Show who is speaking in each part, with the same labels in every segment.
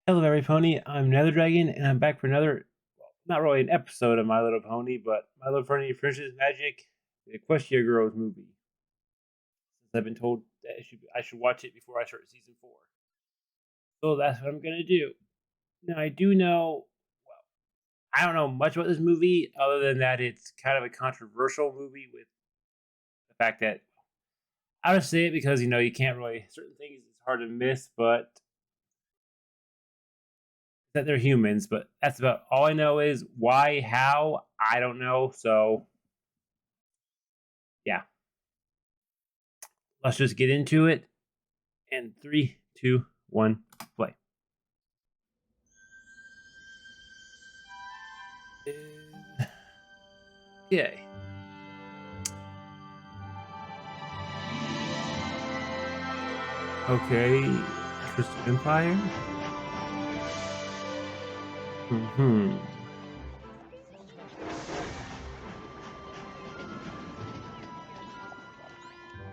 Speaker 1: Hello, every pony. I'm Nether Dragon, and I'm back for another, well, not really an episode of My Little Pony, but My Little Pony Finishes Magic, the Equestria Girls movie. Since I've been told that I should watch it before I start season 4, so that's what I'm gonna do. Now I do know, well, I don't know much about this movie other than that it's kind of a controversial movie with the fact that I'll just say it because you can't really certain things it's hard to miss, but that they're humans, but that's about all I know. Is why, how, I don't know. So yeah, let's just get into it. And 3, 2, 1, play. Yay. Okay, Crystal Empire. Mm-hmm.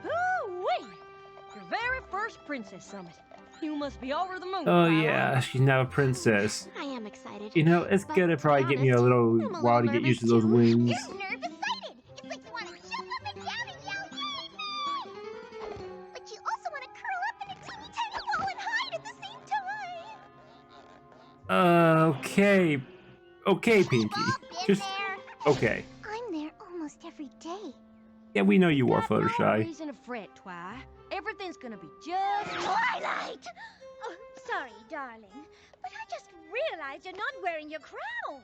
Speaker 2: Hoo-wee! Your very first princess summit. You must be over the moon.
Speaker 1: Oh
Speaker 2: Twilight.
Speaker 1: yeah, she's now a princess.
Speaker 3: I am excited.
Speaker 1: It's
Speaker 3: But
Speaker 1: gonna
Speaker 3: to
Speaker 1: probably
Speaker 3: be
Speaker 1: get me a
Speaker 3: honest,
Speaker 1: little
Speaker 3: I'm a
Speaker 1: while to
Speaker 3: little
Speaker 1: get used to
Speaker 3: nervous
Speaker 1: those
Speaker 3: too.
Speaker 1: wings.
Speaker 3: You're nerve-excited. It's like you want to jump up and down and yell, yay! But you also want to curl up in a teeny tiny ball and hide at the same time.
Speaker 1: Okay, Pinky. Just
Speaker 3: There.
Speaker 1: okay.
Speaker 3: I'm there almost every day.
Speaker 1: Yeah, we know you are
Speaker 2: Got no
Speaker 1: Fluttershy.
Speaker 2: reason to fret, Twi. Everything's gonna be just
Speaker 3: Twilight!
Speaker 4: Oh, sorry, darling. But I just realized you're not wearing your crown.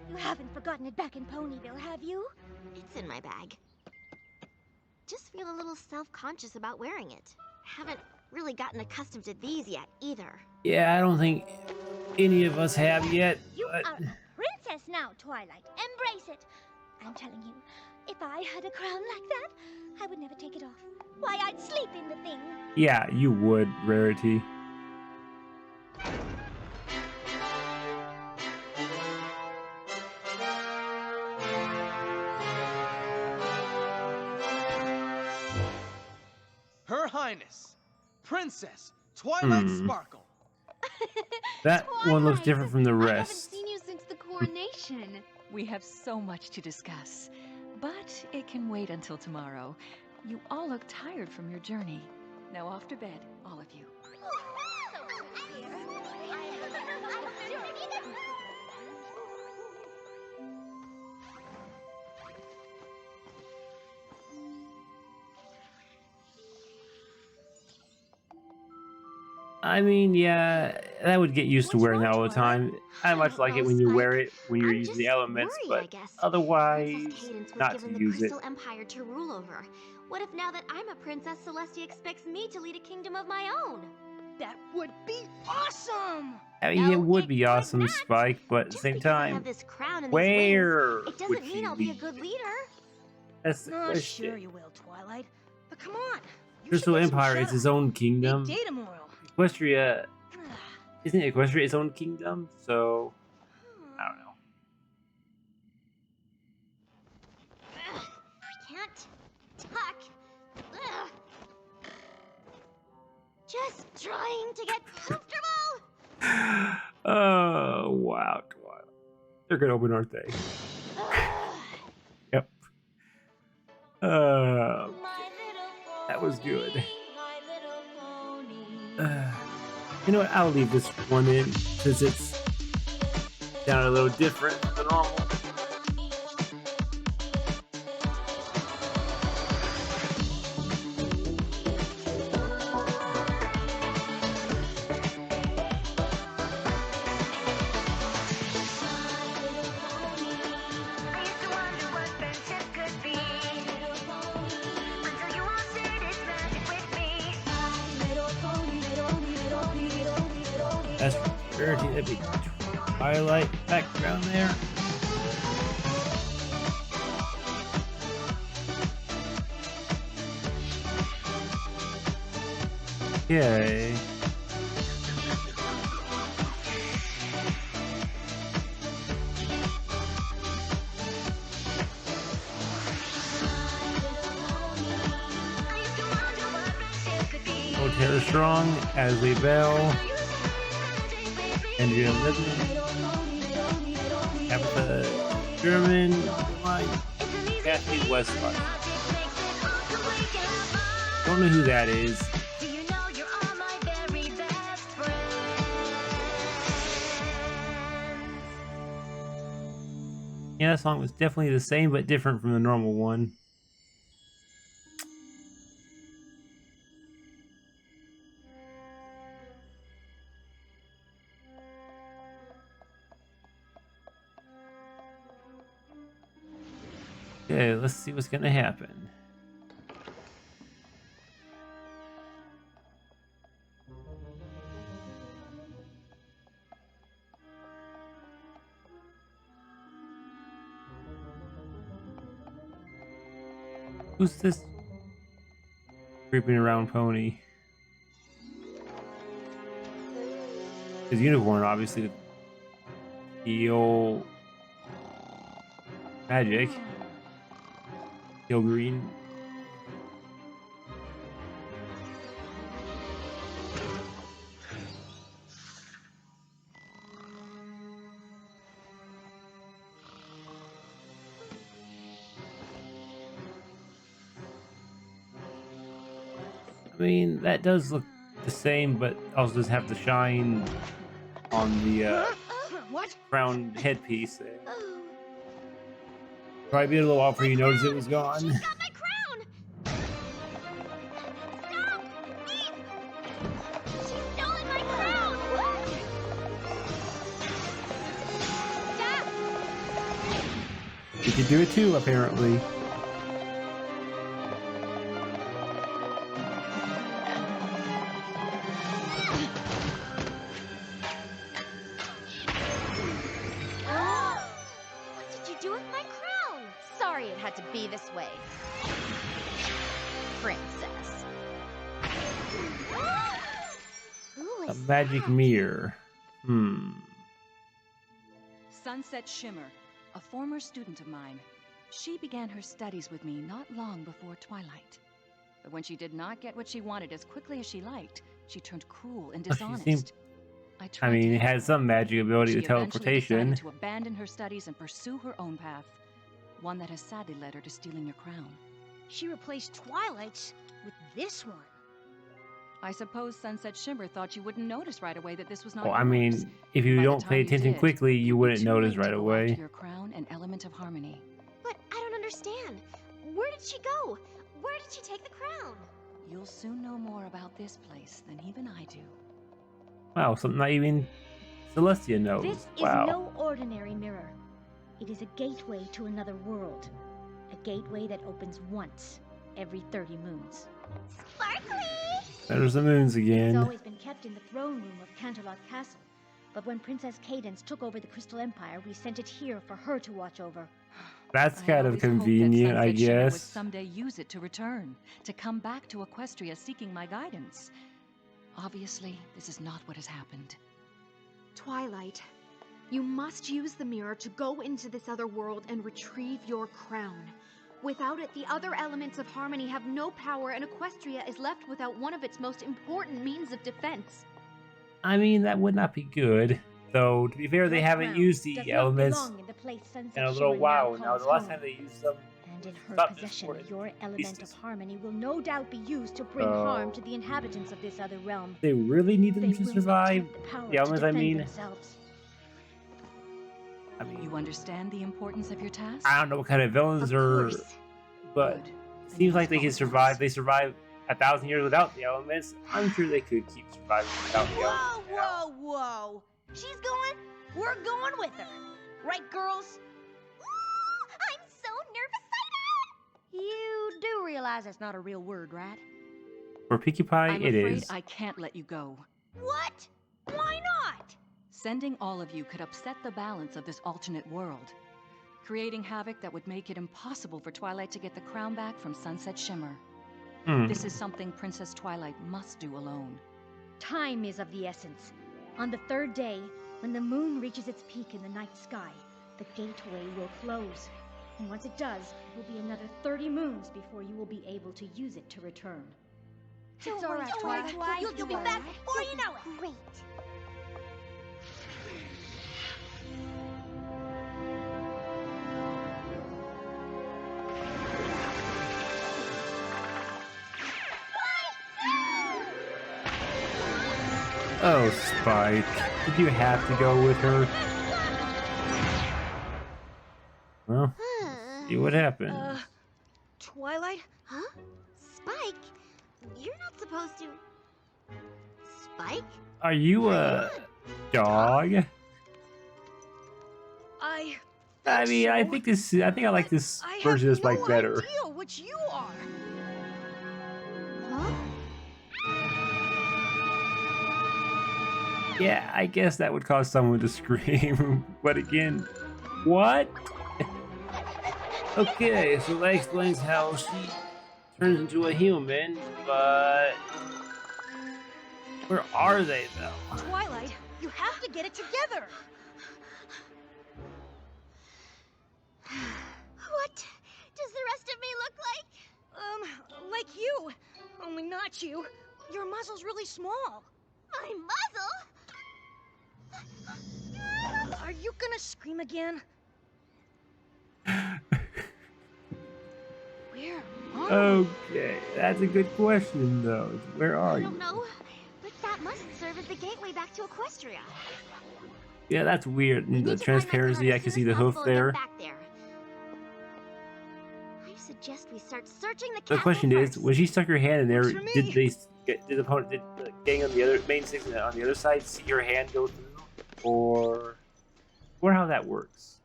Speaker 4: You haven't forgotten it back in Ponyville, have you?
Speaker 3: It's in my bag. Just feel a little self-conscious about wearing it. Haven't really gotten accustomed to these yet, either.
Speaker 1: Yeah, I don't think any of us have yet.
Speaker 4: You
Speaker 1: But
Speaker 4: are a princess now, Twilight. Embrace it. I'm telling you, if I had a crown like that, I would never take it off. Why, I'd sleep in the thing.
Speaker 1: yeah, you would, Rarity.
Speaker 5: Her Highness, Princess Twilight Sparkle.
Speaker 1: That one looks different from the
Speaker 6: I haven't
Speaker 1: rest.
Speaker 6: seen you since the coronation. We have so much to discuss, but it can wait until tomorrow. You all look tired from your journey. Now off to bed, all of you.
Speaker 1: I mean, yeah, that would get used to
Speaker 3: What's
Speaker 1: wearing
Speaker 3: wrong,
Speaker 1: that all the
Speaker 3: Twilight?
Speaker 1: time. I much like it when you wear it when you're
Speaker 3: I'm
Speaker 1: using
Speaker 3: just
Speaker 1: the elements,
Speaker 3: worried, I
Speaker 1: but
Speaker 3: guess.
Speaker 1: otherwise,
Speaker 3: Princess Cadance was
Speaker 1: not to
Speaker 3: given the
Speaker 1: use it.
Speaker 3: Crystal Empire to rule over. What if now that I'm a princess, Celestia expects me to lead a kingdom of my own?
Speaker 2: that would be awesome.
Speaker 1: I mean, it
Speaker 3: No,
Speaker 1: would
Speaker 3: it
Speaker 1: be
Speaker 3: would
Speaker 1: awesome,
Speaker 3: not.
Speaker 1: Spike, but at the
Speaker 3: Just
Speaker 1: same
Speaker 3: because I have
Speaker 1: time,
Speaker 3: this crown and these
Speaker 1: where
Speaker 3: wings, it
Speaker 1: would
Speaker 3: doesn't
Speaker 1: she
Speaker 3: mean I'll be a
Speaker 1: lead?
Speaker 3: good leader.
Speaker 1: That's the
Speaker 2: Oh,
Speaker 1: question.
Speaker 2: sure you will, Twilight. But come on. You
Speaker 1: Crystal
Speaker 2: should get some
Speaker 1: Empire is
Speaker 2: shut
Speaker 1: its
Speaker 2: eye.
Speaker 1: own
Speaker 2: Big
Speaker 1: kingdom.
Speaker 2: day tomorrow.
Speaker 1: Equestria, isn't Equestria its own kingdom? So, I don't know.
Speaker 3: I can't talk. Ugh. Just trying to get comfortable.
Speaker 1: Oh, wow, Twilight. They're gonna open, aren't they? Yep.
Speaker 3: My little
Speaker 1: That was good.
Speaker 3: pony, my little pony.
Speaker 1: You know what? I'll leave this one in because it's sounded a little different than normal. That's Rarity. That'd be Twilight background there. Okay. Terra Strong, Asley Bell. Andrea Libman, Tabitha German, Kathy Westphal. Don't know who that is. Yeah, that song was definitely the same but different from the normal one. Okay, let's see what's gonna happen. Who's this creeping around pony? His unicorn, obviously, teal magic, teal green. I mean, that does look the same, but also does have the shine on the
Speaker 2: What?
Speaker 1: crown headpiece there.
Speaker 4: Oh,
Speaker 1: Probably be a little while before you notice it was gone.
Speaker 3: She's got my crown! Stop! Eve! She's stolen my crown! Stop!
Speaker 1: You can do it too, apparently.
Speaker 3: What did you do with my crown? Sorry it had to be this way. Princess. Who
Speaker 1: A
Speaker 3: is
Speaker 1: magic
Speaker 3: that?
Speaker 1: mirror.
Speaker 6: Sunset Shimmer, a former student of mine. She began her studies with me not long before twilight. But when she did not get what she wanted as quickly as she liked, she turned cruel and
Speaker 1: Oh, she
Speaker 6: dishonest.
Speaker 1: seemed-
Speaker 6: I
Speaker 1: I
Speaker 6: tried
Speaker 1: mean,
Speaker 6: to
Speaker 1: it
Speaker 6: help
Speaker 1: has
Speaker 6: her.
Speaker 1: some magic ability
Speaker 6: She
Speaker 1: to
Speaker 6: eventually
Speaker 1: teleportation.
Speaker 6: decided to abandon her studies and pursue her own path, one that has sadly led her to stealing your crown.
Speaker 2: She replaced Twilight's with this one.
Speaker 6: I suppose Sunset Shimmer thought you wouldn't notice right away that this was not
Speaker 1: Well,
Speaker 6: yours.
Speaker 1: I mean, if you
Speaker 6: By the
Speaker 1: don't
Speaker 6: time
Speaker 1: pay
Speaker 6: you
Speaker 1: attention
Speaker 6: did,
Speaker 1: quickly,
Speaker 6: it'd
Speaker 1: you
Speaker 6: be
Speaker 1: wouldn't
Speaker 6: too
Speaker 1: notice
Speaker 6: late
Speaker 1: right
Speaker 6: to go
Speaker 1: away.
Speaker 6: after your crown and element of harmony.
Speaker 3: But I don't understand. Where did she go? Where did she take the crown?
Speaker 6: You'll soon know more about this place than even I do.
Speaker 1: Wow, something not even Celestia knows.
Speaker 4: this is
Speaker 1: Wow.
Speaker 4: no ordinary mirror. It is a gateway to another world. A gateway that opens once every 30 moons.
Speaker 3: Sparkly!
Speaker 1: There's the moons
Speaker 4: It's
Speaker 1: again.
Speaker 4: always been kept in the throne room of Canterlot Castle. But when Princess Cadence took over the Crystal Empire, we sent it here for her to watch over.
Speaker 1: That's
Speaker 6: I
Speaker 1: kind of
Speaker 6: always hoped that
Speaker 1: convenient, I
Speaker 6: Sunset Shimmer would
Speaker 1: guess.
Speaker 6: someday use it to return, to come back to Equestria seeking my guidance. Obviously, this is not what has happened.
Speaker 7: Twilight, you must use the mirror to go into this other world and retrieve your crown. Without it, the other elements of harmony have no power, and Equestria is left without one of its most important means of defense.
Speaker 1: I mean, that would not be good. Though, to be fair, they
Speaker 4: Your
Speaker 1: haven't
Speaker 4: crown
Speaker 1: used
Speaker 4: does
Speaker 1: the
Speaker 4: not
Speaker 1: elements
Speaker 4: belong in the place Sunset
Speaker 1: in a little
Speaker 4: Shimmer
Speaker 1: while now.
Speaker 4: calls
Speaker 1: The last
Speaker 4: home.
Speaker 1: time they used them,
Speaker 4: And in her
Speaker 1: Stop
Speaker 4: possession,
Speaker 1: destroying
Speaker 4: your element
Speaker 1: beasts.
Speaker 4: of harmony will no doubt be used to bring harm to the inhabitants of this other realm.
Speaker 1: they really need them
Speaker 4: They
Speaker 1: to
Speaker 4: will not
Speaker 1: survive.
Speaker 4: have the power
Speaker 1: The elements,
Speaker 4: to
Speaker 1: I
Speaker 4: defend
Speaker 1: mean.
Speaker 4: themselves.
Speaker 1: I mean,
Speaker 6: You understand the importance of your task?
Speaker 1: I don't know what kind of villains
Speaker 7: Of
Speaker 1: are,
Speaker 7: course.
Speaker 1: but
Speaker 6: Good. Then
Speaker 1: seems
Speaker 6: you
Speaker 1: like they
Speaker 6: must
Speaker 1: can
Speaker 6: follow
Speaker 1: survive.
Speaker 6: us.
Speaker 1: They survived 1,000 years without the elements. I'm sure they could keep surviving without the
Speaker 2: Whoa,
Speaker 1: elements. now.
Speaker 2: whoa, whoa. She's going, we're going with her. Right, girls?
Speaker 3: Ooh, I'm so nervous,
Speaker 2: You do realize that's not a real word, right?
Speaker 1: For Pinkie Pie,
Speaker 6: I'm
Speaker 1: it
Speaker 6: afraid
Speaker 1: is.
Speaker 6: I can't let you go.
Speaker 2: What? Why not?
Speaker 6: Sending all of you could upset the balance of this alternate world, creating havoc that would make it impossible for Twilight to get the crown back from Sunset Shimmer. This is something Princess Twilight must do alone.
Speaker 4: Time is of the essence. On the third day, when the moon reaches its peak in the night sky, the gateway will close. And once it does, it will be another 30 moons before you will be able to use it to return.
Speaker 3: Don't
Speaker 2: It's all
Speaker 3: worry,
Speaker 2: right,
Speaker 3: don't worry,
Speaker 2: Twilight.
Speaker 3: Twilight.
Speaker 2: You'll be back before you know it.
Speaker 3: Great.
Speaker 1: Oh, Spike. Did you have to go with her? Well, see what happens.
Speaker 2: Twilight?
Speaker 3: Huh? Spike? You're not supposed to... Spike?
Speaker 1: Are you a dog? I mean, I think I like this version of Spike better.
Speaker 2: I have no idea what you are.
Speaker 3: Huh?
Speaker 1: Yeah, I guess that would cause someone to scream. But again, what? Okay, so that explains how she turns into a human, but where are they though?
Speaker 2: Twilight, you have to get it together.
Speaker 3: What does the rest of me look like?
Speaker 2: Like you, only not you. Your muzzle's really small.
Speaker 3: My muzzle?
Speaker 2: Are you gonna scream again? Where are you?
Speaker 1: Okay, that's a good question though. Where are
Speaker 3: I
Speaker 1: you?
Speaker 3: don't know, but that must serve as the gateway back to Equestria.
Speaker 1: Yeah, that's weird.
Speaker 3: We
Speaker 1: And the
Speaker 3: need to find my
Speaker 1: transparency,
Speaker 3: card
Speaker 1: I
Speaker 3: as
Speaker 1: can
Speaker 3: soon
Speaker 1: see
Speaker 3: as
Speaker 1: the hoof
Speaker 3: possible and get
Speaker 1: there.
Speaker 3: back there. I suggest we start searching the
Speaker 1: The question
Speaker 3: castle
Speaker 1: is,
Speaker 3: first.
Speaker 1: when she stuck her hand in there,
Speaker 2: Works for
Speaker 1: did
Speaker 2: me.
Speaker 1: did the opponent, did the gang on the other main six on the other side see her hand go through, or how that works?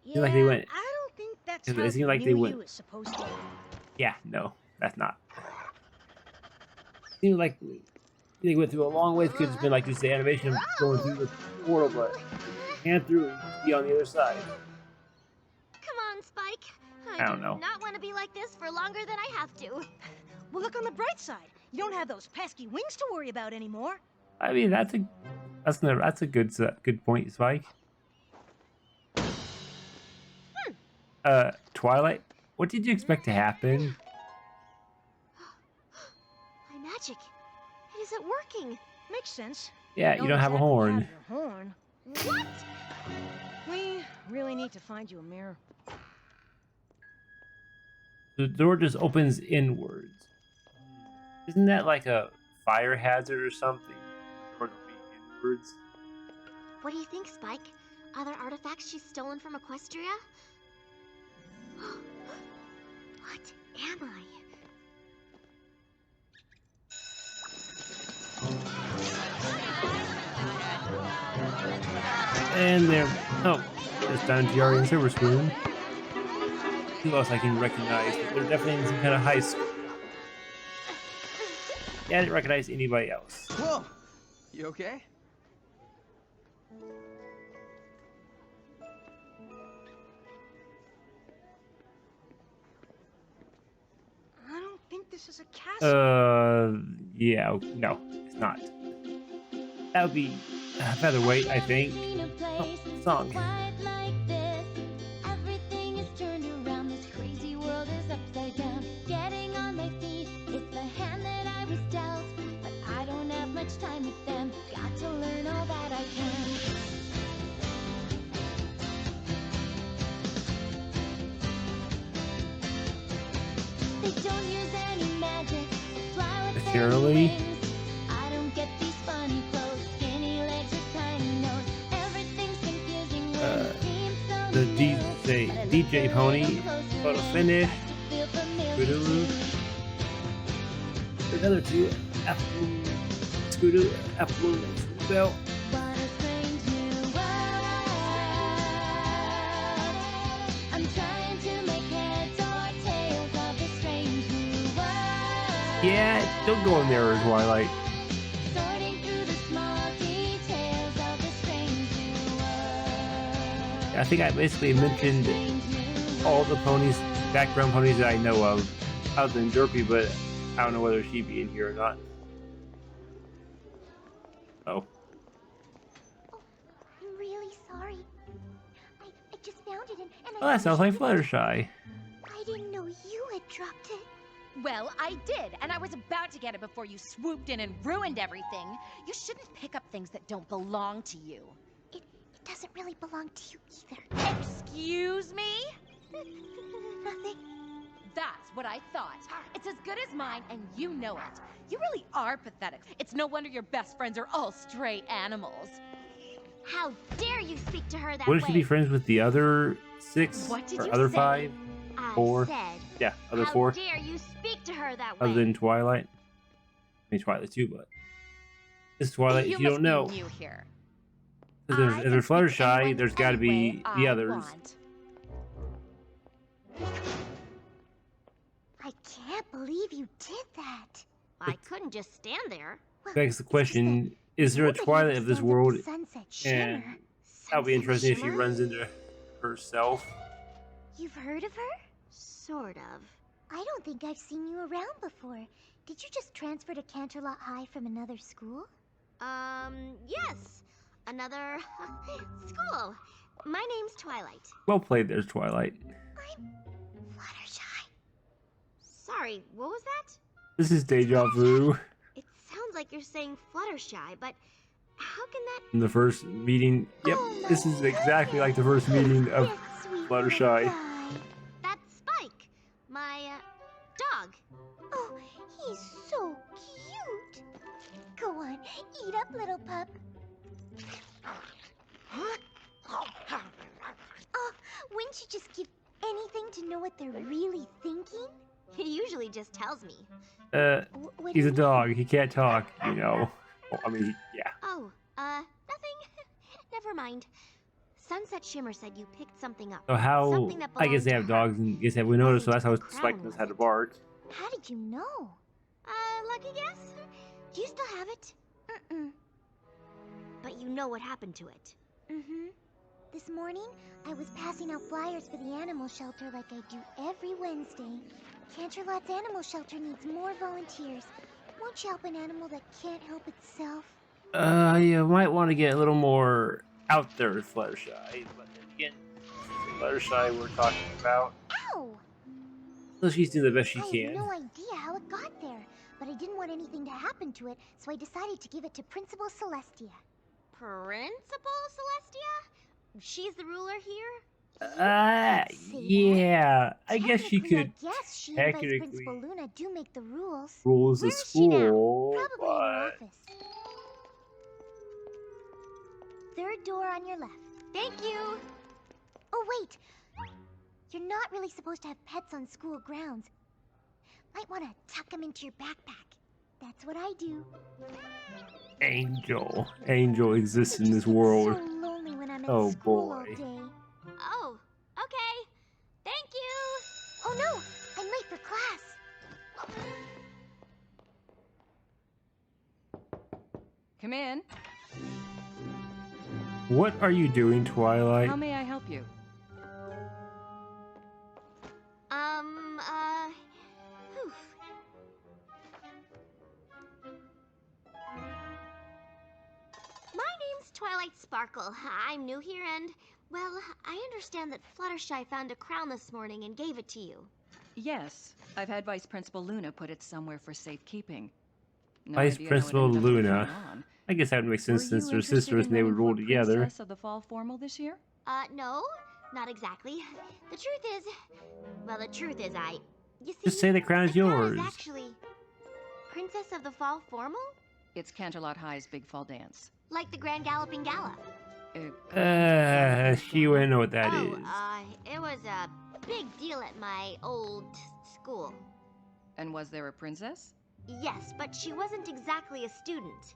Speaker 2: Yeah,
Speaker 1: like they went-
Speaker 2: I don't think that's
Speaker 1: it
Speaker 2: how
Speaker 1: seemed
Speaker 2: the
Speaker 1: like
Speaker 2: new
Speaker 1: they
Speaker 2: you
Speaker 1: went-
Speaker 2: is supposed to.
Speaker 1: Yeah, no, that's not. Seemed like they went through a long way. Could have been like just the animation of going through the portal, but hand through and be on the other side.
Speaker 3: Come on, Spike.
Speaker 1: I don't
Speaker 3: do
Speaker 1: know.
Speaker 3: not want to be like this for longer than I have to.
Speaker 2: Well, look on the bright side. You don't have those pesky wings to worry about anymore.
Speaker 1: I mean, that's a good point, Spike. Twilight, what did you expect to happen?
Speaker 3: My magic. It isn't working.
Speaker 2: Makes sense.
Speaker 1: Yeah, you don't have a horn.
Speaker 2: Have your horn.
Speaker 3: What?
Speaker 2: We really need to find you a mirror.
Speaker 1: The door just opens inwards. Isn't that like a fire hazard or something? Or to be inwards?
Speaker 3: What do you think, Spike? Other artifacts she's stolen from Equestria? What am I?
Speaker 1: And there. Oh, it's down Giari and Silver Spoon. Who else I can recognize? They're definitely in some kind of high school. Yeah, I didn't recognize anybody else.
Speaker 5: Whoa! You okay?
Speaker 2: I don't think this is a castle.
Speaker 1: Yeah, no, it's not. That would be featherweight, I think. Oh, song.
Speaker 3: Everything is turned around. This crazy world is upside down. Getting on my feet is the hand that I was dealt. But I don't have much time with them. Got to learn all that I can. They don't use any magic. Fly with
Speaker 1: Shirley?
Speaker 3: their wings. I don't get these funny clothes. Skinny legs or tiny nose. Everything's confusing when it seems so
Speaker 1: The
Speaker 3: new.
Speaker 1: DJ Pony photo finish. Scootaloo. Another two. Apple. Scootaloo. Apple. Bell.
Speaker 3: What a strange new world. I'm trying to make heads or tails of this strange new world.
Speaker 1: Yeah, don't go in there, Twilight.
Speaker 3: Sorting through the small details of this strange new world.
Speaker 1: I think I basically mentioned
Speaker 3: Strange new
Speaker 1: all the ponies, background ponies that I know of, other than Derpy, but I don't know whether she'd be in here or not. Oh.
Speaker 3: Oh, I'm really sorry. I just found it and
Speaker 1: Oh, that sounds like Fluttershy.
Speaker 3: I didn't know you had dropped it.
Speaker 8: Well, I did, and I was about to get it before you swooped in and ruined everything. You shouldn't pick up things that don't belong to you.
Speaker 3: It doesn't really belong to you either.
Speaker 8: Excuse me?
Speaker 3: Nothing.
Speaker 8: That's what I thought. It's as good as mine, and you know it. You really are pathetic. It's no wonder your best friends are all stray animals.
Speaker 3: How dare you speak to her that
Speaker 1: Wouldn't
Speaker 3: way?
Speaker 1: she be friends with the other 6
Speaker 8: What did
Speaker 1: or
Speaker 8: you
Speaker 1: other
Speaker 8: say?
Speaker 1: 5?
Speaker 3: I
Speaker 1: 4?
Speaker 3: said,
Speaker 1: Yeah, other
Speaker 3: how
Speaker 1: 4.
Speaker 3: dare you speak to her that way?
Speaker 1: Other than Twilight. I mean Twilight too, but this Twilight
Speaker 8: You
Speaker 1: you
Speaker 8: must
Speaker 1: don't know.
Speaker 8: be new here.
Speaker 1: Because
Speaker 8: I
Speaker 1: if there's
Speaker 8: can speak to
Speaker 1: Fluttershy,
Speaker 8: anyone
Speaker 1: there's got to
Speaker 8: any way
Speaker 1: be the
Speaker 8: I
Speaker 1: others.
Speaker 8: want.
Speaker 3: I can't believe you did that. I couldn't just stand there.
Speaker 1: Begs the question: is there a Twilight of this world?
Speaker 3: Sunset
Speaker 1: And
Speaker 3: Shimmer.
Speaker 1: that'll be
Speaker 3: Sunset
Speaker 1: interesting if she
Speaker 3: Shimmer?
Speaker 1: runs into herself.
Speaker 3: You've heard of her? Sort of.
Speaker 9: I don't think I've seen you around before. Did you just transfer to Canterlot High from another school?
Speaker 3: Yes. Another school. My name's Twilight.
Speaker 1: Well played, there's Twilight.
Speaker 9: Fluttershy.
Speaker 3: Sorry, what was that?
Speaker 1: This is deja vu.
Speaker 3: It sounds like you're saying Fluttershy, but how can that...
Speaker 1: In the first meeting, yep, this is exactly like the first meeting of
Speaker 9: This sweet
Speaker 1: Fluttershy.
Speaker 9: little guy.
Speaker 3: That's Spike, my, dog.
Speaker 9: Oh, he's so cute. Go on, eat up, little pup. Oh, wouldn't you just give anything to know what they're really thinking?
Speaker 3: He usually just tells me.
Speaker 9: What do
Speaker 1: He's
Speaker 9: you
Speaker 1: a
Speaker 9: mean?
Speaker 1: dog. He can't talk, you know. Well, I mean, yeah.
Speaker 3: Oh, nothing. Never mind. Sunset Shimmer said you picked something up.
Speaker 1: So how?
Speaker 3: Something that
Speaker 1: I guess they have
Speaker 3: belonged to
Speaker 1: dogs, and I guess that we noticed. So that's how
Speaker 3: Wasn't the
Speaker 1: Spike
Speaker 3: crown,
Speaker 1: knows
Speaker 3: was
Speaker 1: how to
Speaker 3: it?
Speaker 1: bark.
Speaker 9: How did you know?
Speaker 3: Lucky guess? Do you still have it?
Speaker 9: Mm-mm.
Speaker 3: But you know what happened to it.
Speaker 9: Mm-hmm. This morning, I was passing out flyers for the animal shelter like I do every Wednesday. Canterlot's animal shelter needs more volunteers. Won't you help an animal that can't help itself?
Speaker 1: You might want to get a little more out there with Fluttershy, but then again, Fluttershy we're talking about.
Speaker 9: Ow!
Speaker 1: So she's doing the best she
Speaker 9: I have
Speaker 1: can.
Speaker 9: no idea how it got there, but I didn't want anything to happen to it, so I decided to give it to Principal Celestia.
Speaker 3: Principal Celestia? She's the ruler here?
Speaker 1: Yeah. I guess she
Speaker 9: Technically,
Speaker 1: could
Speaker 9: I guess she and Vice
Speaker 1: technically
Speaker 9: Principal Luna do make the rules.
Speaker 1: rules the
Speaker 9: Where is she now?
Speaker 1: school,
Speaker 9: Probably in her
Speaker 1: but
Speaker 9: office. Third door on your left.
Speaker 3: Thank you.
Speaker 9: Oh, wait! You're not really supposed to have pets on school grounds. Might want to tuck them into your backpack. That's what I do.
Speaker 1: Angel exists in this world.
Speaker 9: I'm so lonely when I'm at
Speaker 1: Oh,
Speaker 9: school all
Speaker 1: boy.
Speaker 9: day.
Speaker 3: Oh, okay. Thank you.
Speaker 9: Oh no! I'm late for class.
Speaker 6: Come in.
Speaker 1: What are you doing, Twilight?
Speaker 6: How may I help you?
Speaker 3: Whew. My name's Twilight Sparkle. I'm new here and, well, I understand that Fluttershy found a crown this morning and gave it to you.
Speaker 6: Yes, I've had Vice Principal Luna put it somewhere for safekeeping. No
Speaker 1: Vice
Speaker 6: idea how it
Speaker 1: Principal
Speaker 6: ended up
Speaker 1: Luna.
Speaker 6: going on.
Speaker 1: I guess that would make sense
Speaker 6: Were
Speaker 1: since
Speaker 6: you
Speaker 1: they're
Speaker 6: interested
Speaker 1: sisters
Speaker 6: in
Speaker 1: and they would
Speaker 6: running
Speaker 1: roll
Speaker 6: for
Speaker 1: together.
Speaker 6: Princess of the Fall Formal this year?
Speaker 3: No, not exactly. The truth is, well, the truth is you see,
Speaker 1: Just say the crown is
Speaker 3: the crown
Speaker 1: yours.
Speaker 3: is actually Princess of the Fall Formal?
Speaker 6: It's Canterlot High's Big Fall Dance.
Speaker 3: Like the Grand Galloping Gala.
Speaker 1: She wouldn't know what that is.
Speaker 3: It was a big deal at my old school.
Speaker 6: And was there a princess?
Speaker 3: Yes, but she wasn't exactly a student.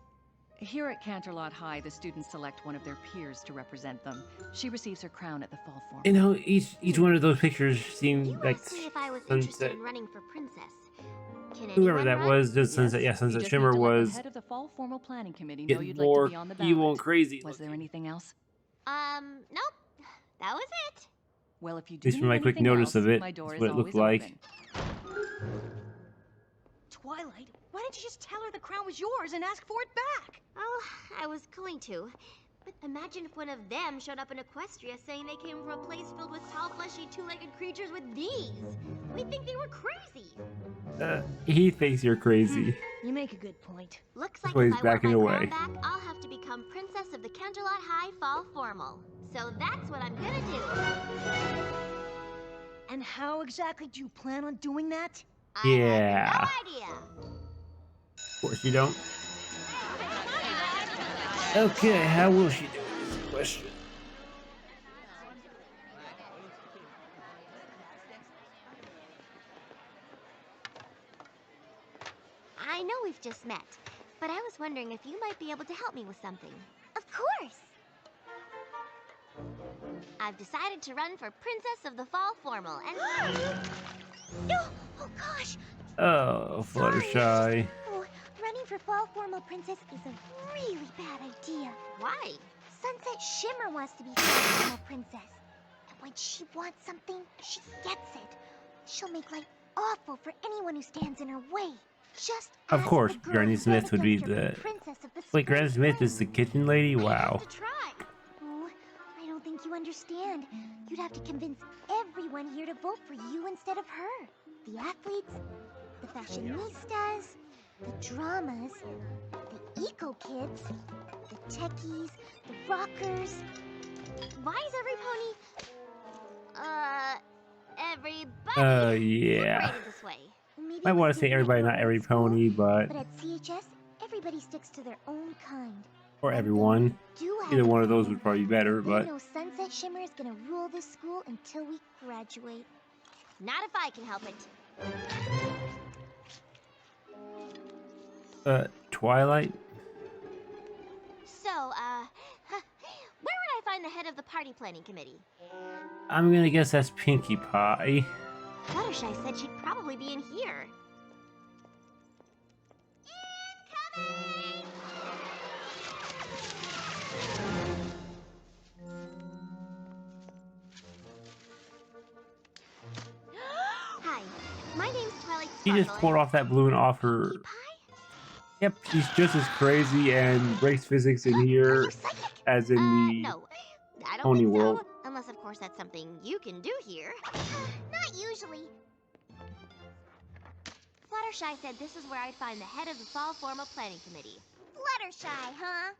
Speaker 6: Here at Canterlot High, the students select one of their peers to represent them. She receives her crown at the Fall Formal.
Speaker 1: You know, each one of those pictures seemed
Speaker 3: You
Speaker 1: like
Speaker 3: asked me if I was interested
Speaker 1: Sunset.
Speaker 3: in running for princess. Can
Speaker 1: Whoever
Speaker 3: anyone
Speaker 1: that
Speaker 3: run?
Speaker 1: was, just Sunset. Yeah,
Speaker 6: You
Speaker 1: Sunset
Speaker 6: just
Speaker 1: Shimmer
Speaker 6: need to let the
Speaker 1: was
Speaker 6: head of the Fall Formal Planning Committee know
Speaker 1: getting
Speaker 6: you'd
Speaker 1: more
Speaker 6: like to be on the ballot.
Speaker 1: evil and crazy.
Speaker 6: Was there anything else?
Speaker 3: Nope. That was it.
Speaker 6: Well, if you
Speaker 1: At
Speaker 6: do
Speaker 1: least
Speaker 6: need
Speaker 1: from my quick
Speaker 6: anything
Speaker 1: notice
Speaker 6: else,
Speaker 1: of it,
Speaker 6: my door
Speaker 1: that's
Speaker 6: is
Speaker 1: what it looked
Speaker 6: always
Speaker 1: like.
Speaker 6: open.
Speaker 4: Twilight, why didn't you just tell her the crown was yours and ask for it back?
Speaker 3: Oh, I was going to. But imagine if one of them showed up in Equestria saying they came from a place filled with tall, fleshy, two-legged creatures with knees. We'd think they were crazy.
Speaker 1: He thinks you're crazy.
Speaker 4: You make a good point.
Speaker 3: Looks
Speaker 1: That's
Speaker 3: like
Speaker 1: why
Speaker 3: if
Speaker 1: he's
Speaker 3: I want
Speaker 1: backing
Speaker 3: my
Speaker 1: away.
Speaker 3: crown back, I'll have to become Princess of the Canterlot High Fall Formal. So that's what I'm gonna do.
Speaker 2: And how exactly do you plan on doing that?
Speaker 1: Yeah.
Speaker 9: I have no idea.
Speaker 1: Of course you don't. Okay, how will she do it is the question.
Speaker 9: I know we've just met, but I was wondering if you might be able to help me with something. Of course! I've decided to run for Princess of the Fall Formal, and... No! Oh, gosh!
Speaker 1: Oh, Fluttershy.
Speaker 9: Oh, running for Fall Formal Princess is a really bad idea. Why? Sunset Shimmer wants to be Fall Formal Princess. And when she wants something, she gets it. She'll make life awful for anyone who stands in her way. Just
Speaker 1: Of
Speaker 9: ask
Speaker 1: course,
Speaker 9: the girl
Speaker 1: Granny
Speaker 9: who
Speaker 1: Smith
Speaker 9: ran
Speaker 1: would be
Speaker 9: against her
Speaker 1: the...
Speaker 9: for Princess of the
Speaker 1: Wait, Granny
Speaker 9: Spring
Speaker 1: Smith is the
Speaker 9: Flame.
Speaker 1: kitchen lady?
Speaker 9: I
Speaker 1: Wow.
Speaker 9: have to try. Oh, I don't think you understand. You'd have to convince everyone here to vote for you instead of her. The athletes, the fashionistas, the dramas, the eco kids, the techies, the rockers. Why is everybody
Speaker 1: Yeah.
Speaker 9: separated this way? Maybe
Speaker 1: Might
Speaker 9: it
Speaker 1: want
Speaker 9: was
Speaker 1: to say
Speaker 9: different
Speaker 1: everybody,
Speaker 9: at your
Speaker 1: not
Speaker 9: old
Speaker 1: every
Speaker 9: school,
Speaker 1: pony, but...
Speaker 9: But at CHS, everybody sticks to their own kind.
Speaker 1: Or
Speaker 9: And though
Speaker 1: everyone.
Speaker 9: we do have
Speaker 1: Either
Speaker 9: a
Speaker 1: one of those
Speaker 9: problem,
Speaker 1: would probably be better,
Speaker 9: we
Speaker 1: but...
Speaker 9: know Sunset Shimmer is gonna rule this school until we graduate. Not if I can help it.
Speaker 1: Twilight?
Speaker 9: So, where would I find the head of the party planning committee?
Speaker 1: I'm gonna guess that's Pinkie Pie.
Speaker 9: Fluttershy said she'd probably be in here. Incoming! Hi, my name's Twilight
Speaker 1: She just
Speaker 9: Sparkle.
Speaker 1: poured off that balloon off her...
Speaker 9: Pinkie Pie?
Speaker 1: Yep, she's just as crazy and breaks physics in
Speaker 9: Are
Speaker 1: here
Speaker 9: you psychic?
Speaker 1: as in the
Speaker 9: No, I don't
Speaker 1: pony
Speaker 9: think so.
Speaker 1: world.
Speaker 9: Unless, of course, that's something you can do here. Not usually. Fluttershy said this is where I'd find the head of the Fall Formal Planning Committee. Fluttershy, huh?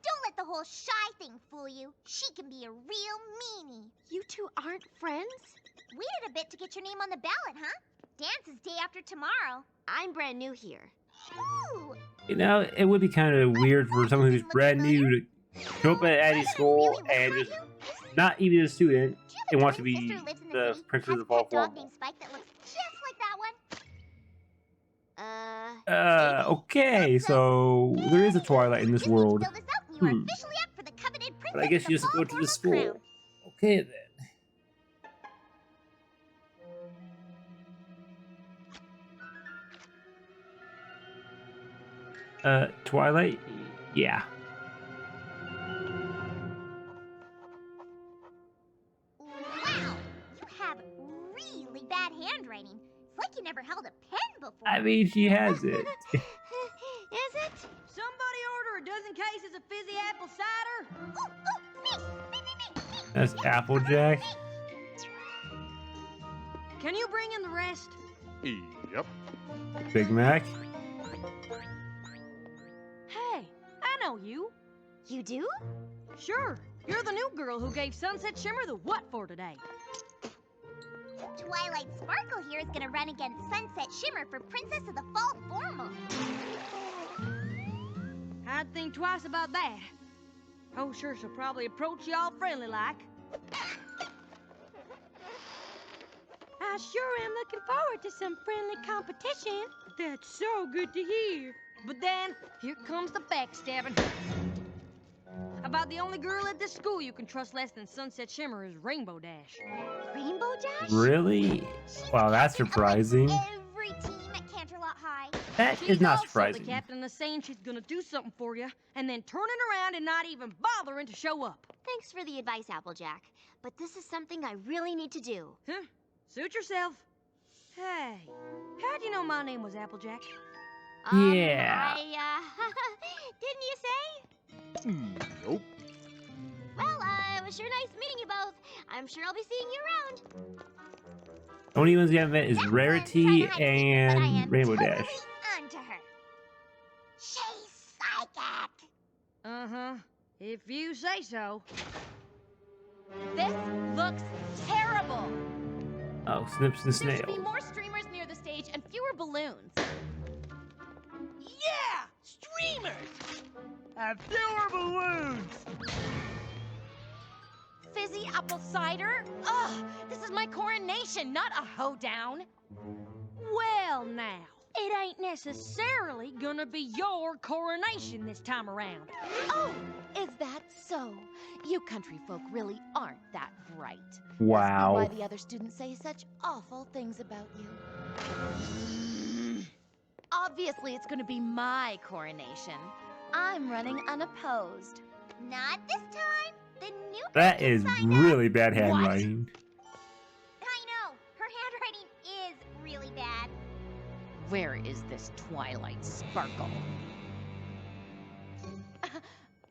Speaker 9: Don't let the whole shy thing fool you. She can be a real meanie.
Speaker 7: You two aren't friends?
Speaker 9: Waited a bit to get your name on the ballot, huh? Dance is day after tomorrow. I'm brand new here. Ooh.
Speaker 1: You know, it would be kind of weird for someone who's brand new to show up at Addie's school and just not even a student and wants to be the Princess of Fall Formal.
Speaker 9: Spike that looks just like that one.
Speaker 1: Okay, so there is a Twilight in this world. But I guess you just go to the school. Okay, then. Twilight? Yeah.
Speaker 9: Wow, you have really bad handwriting. It's like you never held a pen before.
Speaker 1: I mean, she has it.
Speaker 9: Is it?
Speaker 2: Somebody order a dozen cases of fizzy apple cider.
Speaker 9: Me.
Speaker 1: That's Applejack.
Speaker 2: Can you bring in the rest?
Speaker 10: Yep.
Speaker 1: Big Mac.
Speaker 2: Hey, I know you.
Speaker 9: You do?
Speaker 2: Sure, you're the new girl who gave Sunset Shimmer the what for today.
Speaker 9: Twilight Sparkle here is gonna run against Sunset Shimmer for Princess of the Fall Formal.
Speaker 2: I'd think twice about that. Oh, sure, she'll probably approach you all friendly like. I sure am looking forward to some friendly competition. That's so good to hear. But then, here comes the backstabbing. About the only girl at this school you can trust less than Sunset Shimmer is Rainbow Dash.
Speaker 9: Rainbow Dash?
Speaker 1: Really? Wow, that's surprising.
Speaker 9: Every team at Canterlot High.
Speaker 1: That
Speaker 2: She's
Speaker 1: is not
Speaker 2: also
Speaker 1: surprising.
Speaker 2: the captain is saying she's gonna do something for you, and then turning around and not even bothering to show up.
Speaker 9: Thanks for the advice, Applejack. But this is something I really need to do.
Speaker 2: Huh? Suit yourself. Hey, how'd you know my name was Applejack?
Speaker 1: Yeah.
Speaker 9: Didn't you say?
Speaker 10: Nope.
Speaker 9: Well, it was sure nice meeting you both. I'm sure I'll be seeing you around.
Speaker 1: The only ones we haven't met is
Speaker 9: That
Speaker 1: Rarity
Speaker 9: one's trying to hide me, but I am
Speaker 1: and Rainbow
Speaker 9: totally
Speaker 1: Dash.
Speaker 9: onto her. She's psychic.
Speaker 2: Uh-huh. If you say so.
Speaker 8: This looks terrible.
Speaker 1: Oh, Snips and
Speaker 8: There should be
Speaker 1: Snails.
Speaker 8: more streamers near the stage and fewer balloons.
Speaker 10: Yeah! Streamers! And fewer balloons!
Speaker 8: Fizzy apple cider? Ugh, this is my coronation, not a hoedown.
Speaker 2: Well, now, it ain't necessarily gonna be your coronation this time around.
Speaker 8: Oh, is that so? You country folk really aren't that bright.
Speaker 1: Wow.
Speaker 8: Must be why the other students say such awful things about you. Obviously, it's gonna be my coronation. I'm running unopposed.
Speaker 9: Not this time. The new
Speaker 1: That
Speaker 9: person
Speaker 1: is
Speaker 9: signed up.
Speaker 1: really bad handwriting.
Speaker 9: I know. Her handwriting is really bad.
Speaker 8: Where is this Twilight Sparkle?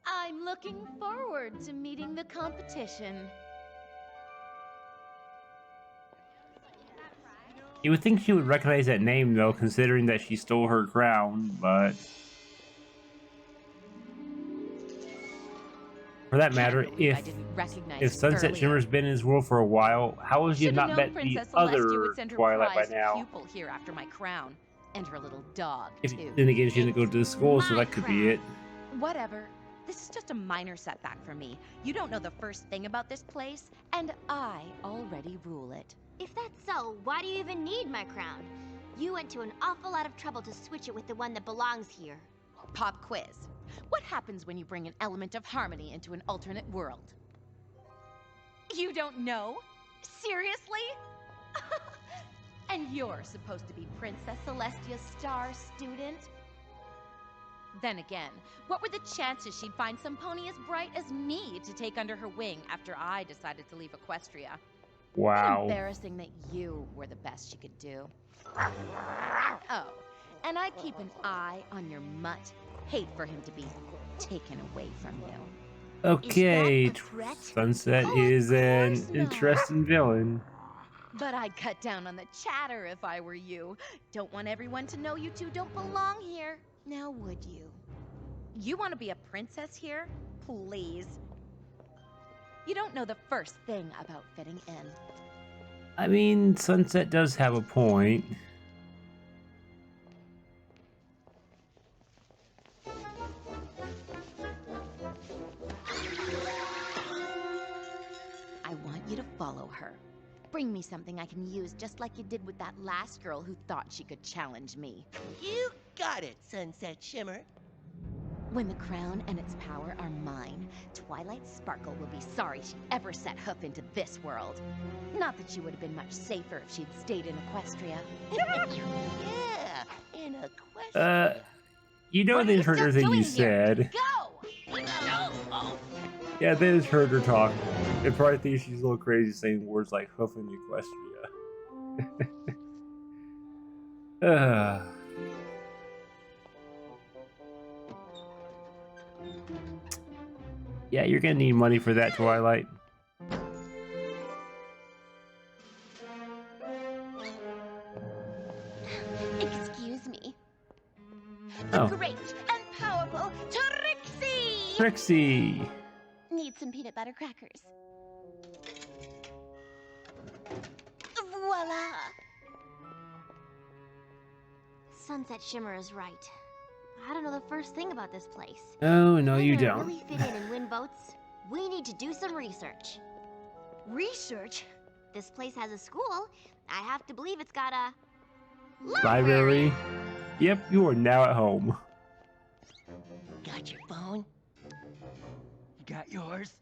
Speaker 8: I'm looking forward to meeting the competition.
Speaker 1: You would think she would recognize that name, though, considering that she stole her crown, but... For that matter, if Sunset Shimmer's been in his world for a while, how has she not met the other Twilight by now?
Speaker 8: Pupil here after my crown, and her little dog, too.
Speaker 1: Then again, she didn't go to the school, so that could be it.
Speaker 8: Whatever. This is just a minor setback for me. You don't know the first thing about this place, and I already rule it.
Speaker 9: If that's so, why do you even need my crown? You went to an awful lot of trouble to switch it with the one that belongs here.
Speaker 8: Pop quiz. What happens when you bring an element of harmony into an alternate world? You don't know? Seriously? And you're supposed to be Princess Celestia's star student? Then again, what were the chances she'd find some pony as bright as me to take under her wing after I decided to leave Equestria?
Speaker 1: Wow.
Speaker 8: Embarrassing that you were the best she could do. Oh, and I'd keep an eye on your mutt. Hate for him to be taken away from you.
Speaker 1: Okay, Sunset is an interesting villain.
Speaker 8: But I'd cut down on the chatter if I were you. Don't want everyone to know you two don't belong here. Now would you? You want to be a princess here? Please. You don't know the first thing about fitting in.
Speaker 1: I mean, Sunset does have a point.
Speaker 8: I want you to follow her. Bring me something I can use just like you did with that last girl who thought she could challenge me.
Speaker 10: You got it, Sunset Shimmer.
Speaker 8: When the crown and its power are mine, Twilight Sparkle will be sorry she ever set hoof into this world. Not that she would have been much safer if she'd stayed in Equestria.
Speaker 10: Yeah, in Equestria.
Speaker 1: You know they just heard everything you said.
Speaker 8: Go!
Speaker 1: Yeah, they just heard her talk. They probably think she's a little crazy saying words like hoof in Equestria. Yeah, you're gonna need money for that, Twilight.
Speaker 8: Excuse me.
Speaker 1: Oh.
Speaker 8: The great and powerful Trixie!
Speaker 1: Trixie!
Speaker 8: Need some peanut butter crackers. Voila!
Speaker 9: Sunset Shimmer is right. I don't know the first thing about this place.
Speaker 1: Oh, no, you
Speaker 9: To
Speaker 1: don't.
Speaker 9: really fit in and win votes, we need to do some research.
Speaker 2: Research?
Speaker 9: This place has a school. I have to believe it's got a
Speaker 1: Library? Yep, you are now at home.
Speaker 10: Got your phone? You got yours?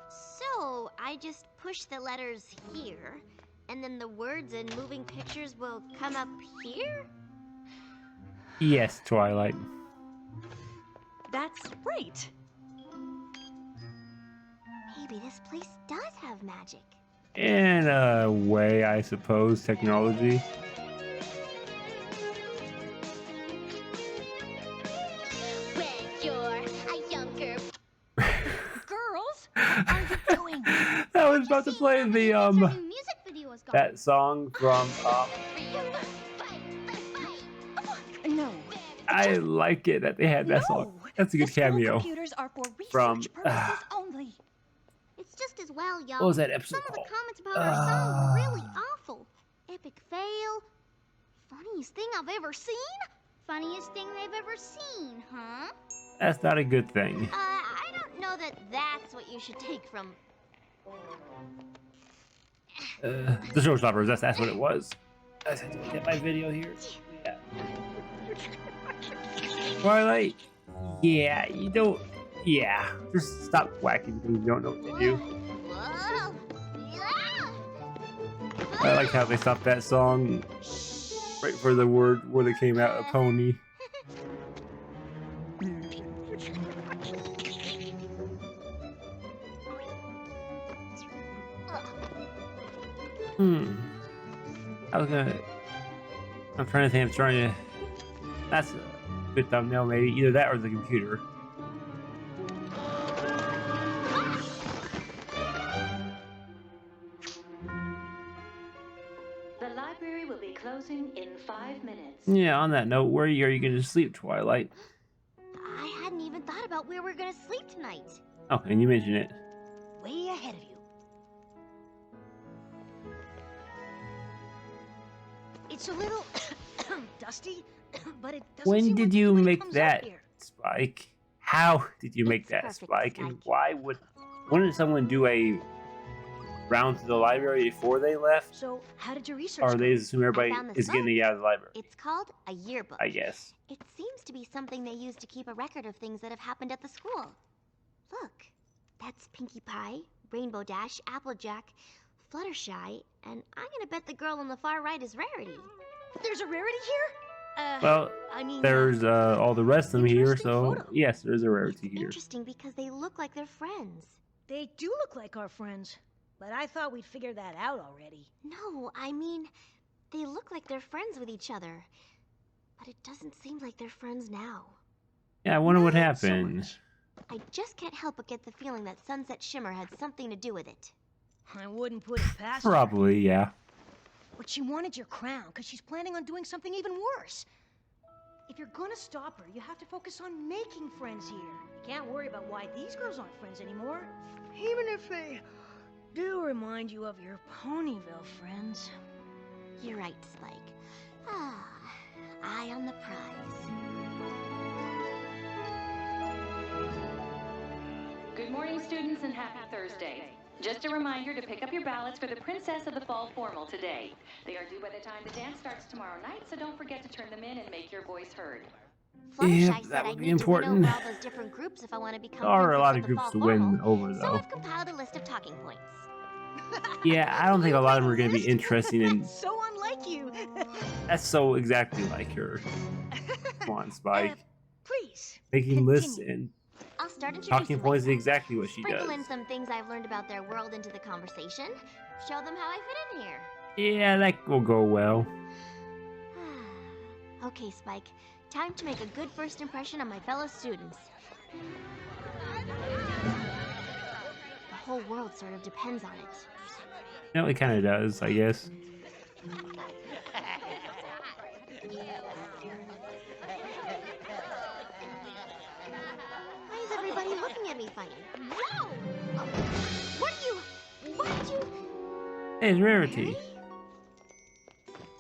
Speaker 9: So, I just push the letters here, and then the words and moving pictures will come up here?
Speaker 1: Yes, Twilight.
Speaker 2: That's right.
Speaker 9: Maybe this place does have magic.
Speaker 1: In a way, I suppose, technology.
Speaker 9: When you're a younger
Speaker 2: Girls?
Speaker 1: I was about to play the
Speaker 9: music video was gone.
Speaker 1: that song from I like it that they had that song. That's a good
Speaker 6: the school
Speaker 1: cameo.
Speaker 6: computers are for research
Speaker 1: From,
Speaker 6: purposes only.
Speaker 9: It's just as well, y'all.
Speaker 1: What was that episode
Speaker 9: Some of the
Speaker 1: called?
Speaker 9: comments about our song were really awful. Epic fail. Funniest thing I've ever seen? Funniest thing they've ever seen, huh?
Speaker 1: That's not a good thing.
Speaker 9: I don't know that that's what you should take from...
Speaker 1: The showstoppers, that's what it was. I just had to get my video here. Yeah. Twilight? Yeah, you don't... Yeah. Just stop whacking things you don't know what to do.
Speaker 9: Whoa. Yeah.
Speaker 1: I like how they stopped that song right for the word when it came out, a pony. I'm trying to think. That's a good thumbnail, maybe. Either that or the computer.
Speaker 6: The library will be closing in 5 minutes.
Speaker 1: Yeah, on that note, where are you going to sleep, Twilight?
Speaker 9: I hadn't even thought about where we're gonna sleep tonight.
Speaker 1: Oh, and you mentioned it.
Speaker 9: Way ahead of you. It's a little dusty, but it doesn't
Speaker 1: When
Speaker 9: seem
Speaker 1: did
Speaker 9: like
Speaker 1: you
Speaker 9: anybody
Speaker 1: make
Speaker 9: comes up
Speaker 1: that,
Speaker 9: here.
Speaker 1: Spike? How did you make
Speaker 9: It's
Speaker 1: that,
Speaker 9: perfect,
Speaker 1: Spike? And
Speaker 9: Spike.
Speaker 1: why wouldn't someone do a round to the library before they left?
Speaker 4: So, how did your research
Speaker 1: Or
Speaker 4: go?
Speaker 1: they assume everybody
Speaker 9: found this
Speaker 1: is getting
Speaker 9: book.
Speaker 1: out of the library?
Speaker 9: It's called a yearbook.
Speaker 1: I guess.
Speaker 9: It seems to be something they use to keep a record of things that have happened at the school. Look, that's Pinkie Pie, Rainbow Dash, Applejack, Fluttershy, and I'm gonna bet the girl on the far right is Rarity.
Speaker 4: There's a rarity here?
Speaker 1: Well,
Speaker 9: I mean,
Speaker 1: there's all the rest of them here,
Speaker 9: interesting
Speaker 1: so
Speaker 9: photo.
Speaker 1: yes, there is a rarity
Speaker 9: it's
Speaker 1: here.
Speaker 9: interesting because they look like they're friends.
Speaker 4: They do look like our friends, but I thought we'd figured that out already.
Speaker 9: No, I mean, they look like they're friends with each other. But it doesn't seem like they're friends now.
Speaker 1: Yeah, I wonder what
Speaker 4: Not so
Speaker 1: happened.
Speaker 4: much.
Speaker 9: I just can't help but get the feeling that Sunset Shimmer had something to do with it.
Speaker 4: I wouldn't put it past her.
Speaker 1: Probably, yeah.
Speaker 4: But she wanted your crown because she's planning on doing something even worse. If you're gonna stop her, you have to focus on making friends here. You can't worry about why these girls aren't friends anymore. Even if they do remind you of your Ponyville friends.
Speaker 9: You're right, Spike. Ah, eye on the prize.
Speaker 6: Good morning, students, and happy Thursday. Just a reminder to pick up your ballots for the Princess of the Fall Formal today. They are due by the time the dance starts tomorrow night, so don't forget to turn them in and make your voice heard.
Speaker 9: Fluttershy
Speaker 1: Yep,
Speaker 9: said
Speaker 1: that
Speaker 9: I
Speaker 1: would be
Speaker 9: need
Speaker 1: important.
Speaker 9: to win over all those different groups if I want to become
Speaker 1: There are a
Speaker 9: Princess
Speaker 1: lot
Speaker 9: of
Speaker 1: of
Speaker 9: the
Speaker 1: groups
Speaker 9: Fall
Speaker 1: to win
Speaker 9: Formal,
Speaker 1: over,
Speaker 9: So
Speaker 1: though.
Speaker 9: I've compiled a list of talking points.
Speaker 1: Yeah, I don't think a lot of them are going to be interesting, and
Speaker 4: So unlike you.
Speaker 1: that's so exactly like her. Come on, Spike.
Speaker 4: Please.
Speaker 1: Making lists
Speaker 4: continue.
Speaker 1: and
Speaker 9: I'll start introducing
Speaker 1: talking points is
Speaker 9: myself.
Speaker 1: exactly what she
Speaker 9: Sprinkle
Speaker 1: does.
Speaker 9: in some things I've learned about their world into the conversation. Show them how I fit in here.
Speaker 1: Yeah, that will go well.
Speaker 9: Okay, Spike. Time to make a good first impression on my fellow students. The whole world sort of depends on it.
Speaker 1: No, it kind of does, I guess.
Speaker 9: Why is everybody looking at me funny? Whoa! What did you...
Speaker 1: Hey, it's Rarity.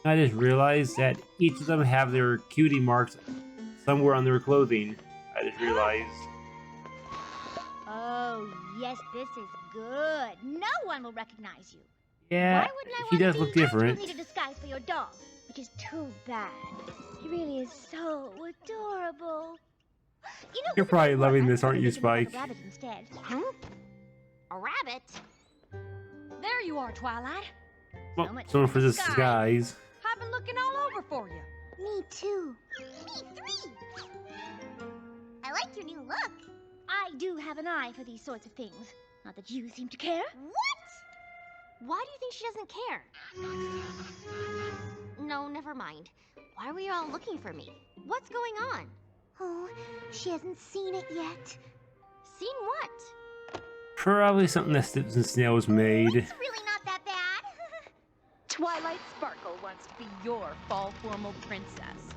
Speaker 1: I just realized that each of them have their cutie marks somewhere on their clothing. I just realized.
Speaker 9: Oh, yes, this is good. No one will recognize you.
Speaker 1: Yeah,
Speaker 9: Why wouldn't I
Speaker 1: he
Speaker 9: want
Speaker 1: does
Speaker 9: to
Speaker 1: look
Speaker 9: be?
Speaker 1: different.
Speaker 9: I need a disguise for your dog, which is too bad. He really is so adorable. You know,
Speaker 1: You're
Speaker 9: wouldn't
Speaker 1: probably
Speaker 9: it work?
Speaker 1: loving
Speaker 9: I
Speaker 1: this,
Speaker 9: think
Speaker 1: aren't
Speaker 9: we
Speaker 1: you,
Speaker 9: could make
Speaker 1: Spike?
Speaker 9: A rabbit instead. Huh? A rabbit?
Speaker 2: There you are, Twilight.
Speaker 1: Well, someone for this disguise.
Speaker 2: I've been looking all over for you.
Speaker 9: Me too. Me three. I like your new look.
Speaker 4: I do have an eye for these sorts of things. Not that you seem to care.
Speaker 9: What? Why do you think she doesn't care? No, never mind. Why were you all looking for me? What's going on?
Speaker 3: Oh, she hasn't seen it yet.
Speaker 9: Seen what?
Speaker 1: Probably something that Snips and Snails made.
Speaker 9: It's really not that bad.
Speaker 8: Twilight Sparkle wants to be your fall formal princess.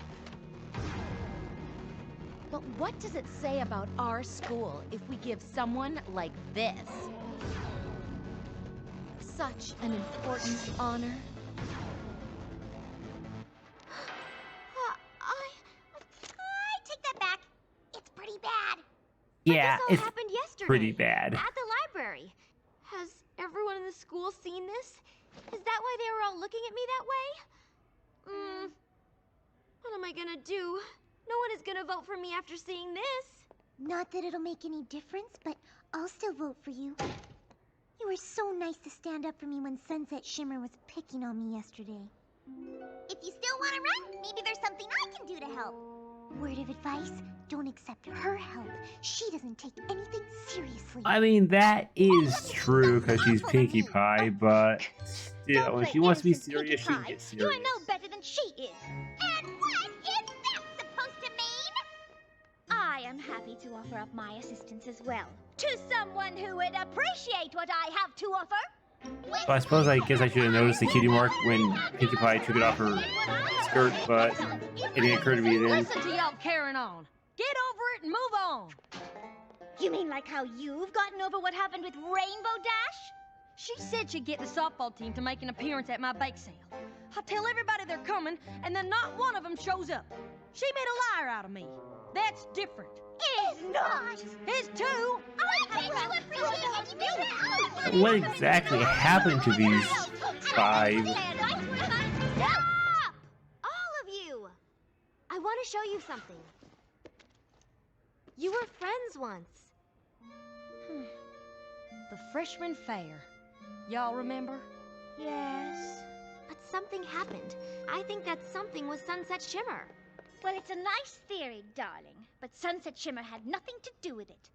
Speaker 8: But what does it say about our school if we give someone like this such an important honor?
Speaker 9: I take that back. It's pretty bad.
Speaker 1: Yeah,
Speaker 7: This all
Speaker 1: it's
Speaker 7: happened yesterday.
Speaker 1: pretty bad.
Speaker 7: At the library. Has everyone in the school seen this? Is that why they were all looking at me that way? What am I gonna do? No one is gonna vote for me after seeing this.
Speaker 9: Not that it'll make any difference, but I'll still vote for you. You were so nice to stand up for me when Sunset Shimmer was picking on me yesterday. If you still want to run, maybe there's something I can do to help. Word of advice, don't accept her help. She doesn't take anything seriously.
Speaker 1: I mean, that is true because she's Pinkie Pie, but still, when she wants to be serious, she can get serious.
Speaker 9: You are no better than she is. And what is that supposed to mean?
Speaker 4: I am happy to offer up my assistance as well. To someone who would appreciate what I have to offer.
Speaker 1: Well, I suppose I guess I should have noticed the cutie mark when Pinkie Pie took it off her skirt, but it didn't occur to me then.
Speaker 2: Listen to y'all carrying on. Get over it and move on.
Speaker 4: You mean like how you've gotten over what happened with Rainbow Dash?
Speaker 2: She said she'd get the softball team to make an appearance at my bake sale. I tell everybody they're coming, and then not one of them shows up. She made a liar out of me. That's different.
Speaker 9: It is not.
Speaker 2: It's two.
Speaker 1: What exactly happened to these five?
Speaker 7: Stop! All of you! I want to show you something. You were friends once.
Speaker 2: The freshman fair. Y'all remember?
Speaker 7: Yes. But something happened. I think that something was Sunset Shimmer.
Speaker 4: Well, it's a nice theory, darling, but Sunset Shimmer had nothing to do with it.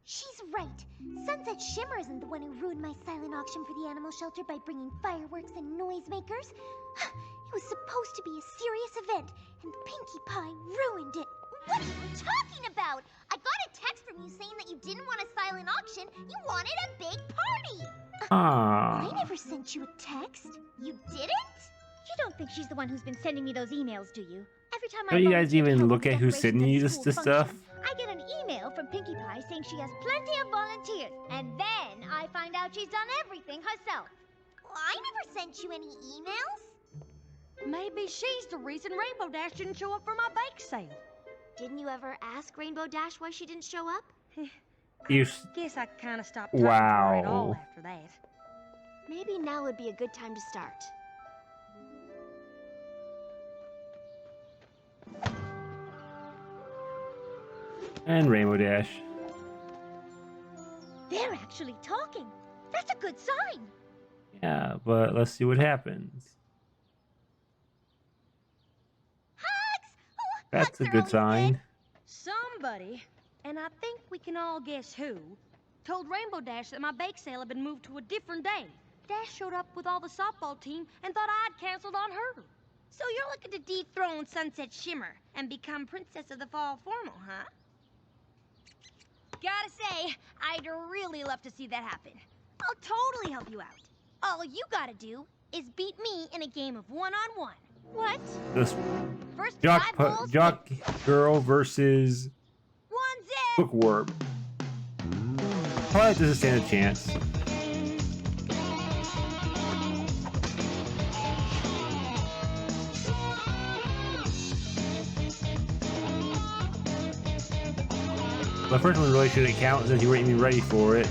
Speaker 9: She's right. Sunset Shimmer isn't the one who ruined my silent auction for the animal shelter by bringing fireworks and noisemakers. It was supposed to be a serious event, and Pinkie Pie ruined it. What are you talking about? I got a text from you saying that you didn't want a silent auction. You wanted a big party. I never sent you a text. You didn't?
Speaker 4: You don't think she's the one who's been sending me those emails, do you? Every time
Speaker 1: Don't you guys
Speaker 4: volunteer to
Speaker 1: even
Speaker 4: help
Speaker 1: look
Speaker 4: with
Speaker 1: at who's
Speaker 4: decorations
Speaker 1: sending
Speaker 4: at
Speaker 1: you
Speaker 4: the
Speaker 1: this
Speaker 4: school
Speaker 1: stuff?
Speaker 4: function, I get an email from Pinkie Pie saying she has plenty of volunteers, and then I find out she's done everything herself.
Speaker 9: Well, I never sent you any emails.
Speaker 2: Maybe she's the reason Rainbow Dash didn't show up for my bake sale.
Speaker 7: Didn't you ever ask Rainbow Dash why she didn't show up?
Speaker 2: Guess I kind of stopped talking to her at all
Speaker 1: Wow.
Speaker 2: after that.
Speaker 7: Maybe now would be a good time to start.
Speaker 1: And Rainbow Dash.
Speaker 4: They're actually talking. That's a good sign.
Speaker 1: Yeah, but let's see what happens. That's a good sign.
Speaker 2: Somebody, and I think we can all guess who, told Rainbow Dash that my bake sale had been moved to a different day. Dash showed up with all the softball team and thought I'd canceled on her. So you're looking to dethrone Sunset Shimmer and become Princess of the Fall Formal, huh? Gotta say, I'd really love to see that happen. I'll totally help you out. All you gotta do is beat me in a game of one-on-one. What?
Speaker 1: This
Speaker 2: First
Speaker 1: jock girl versus
Speaker 2: one zip.
Speaker 1: bookworm. Probably doesn't stand a chance. The first one really shouldn't count since you weren't even ready for it.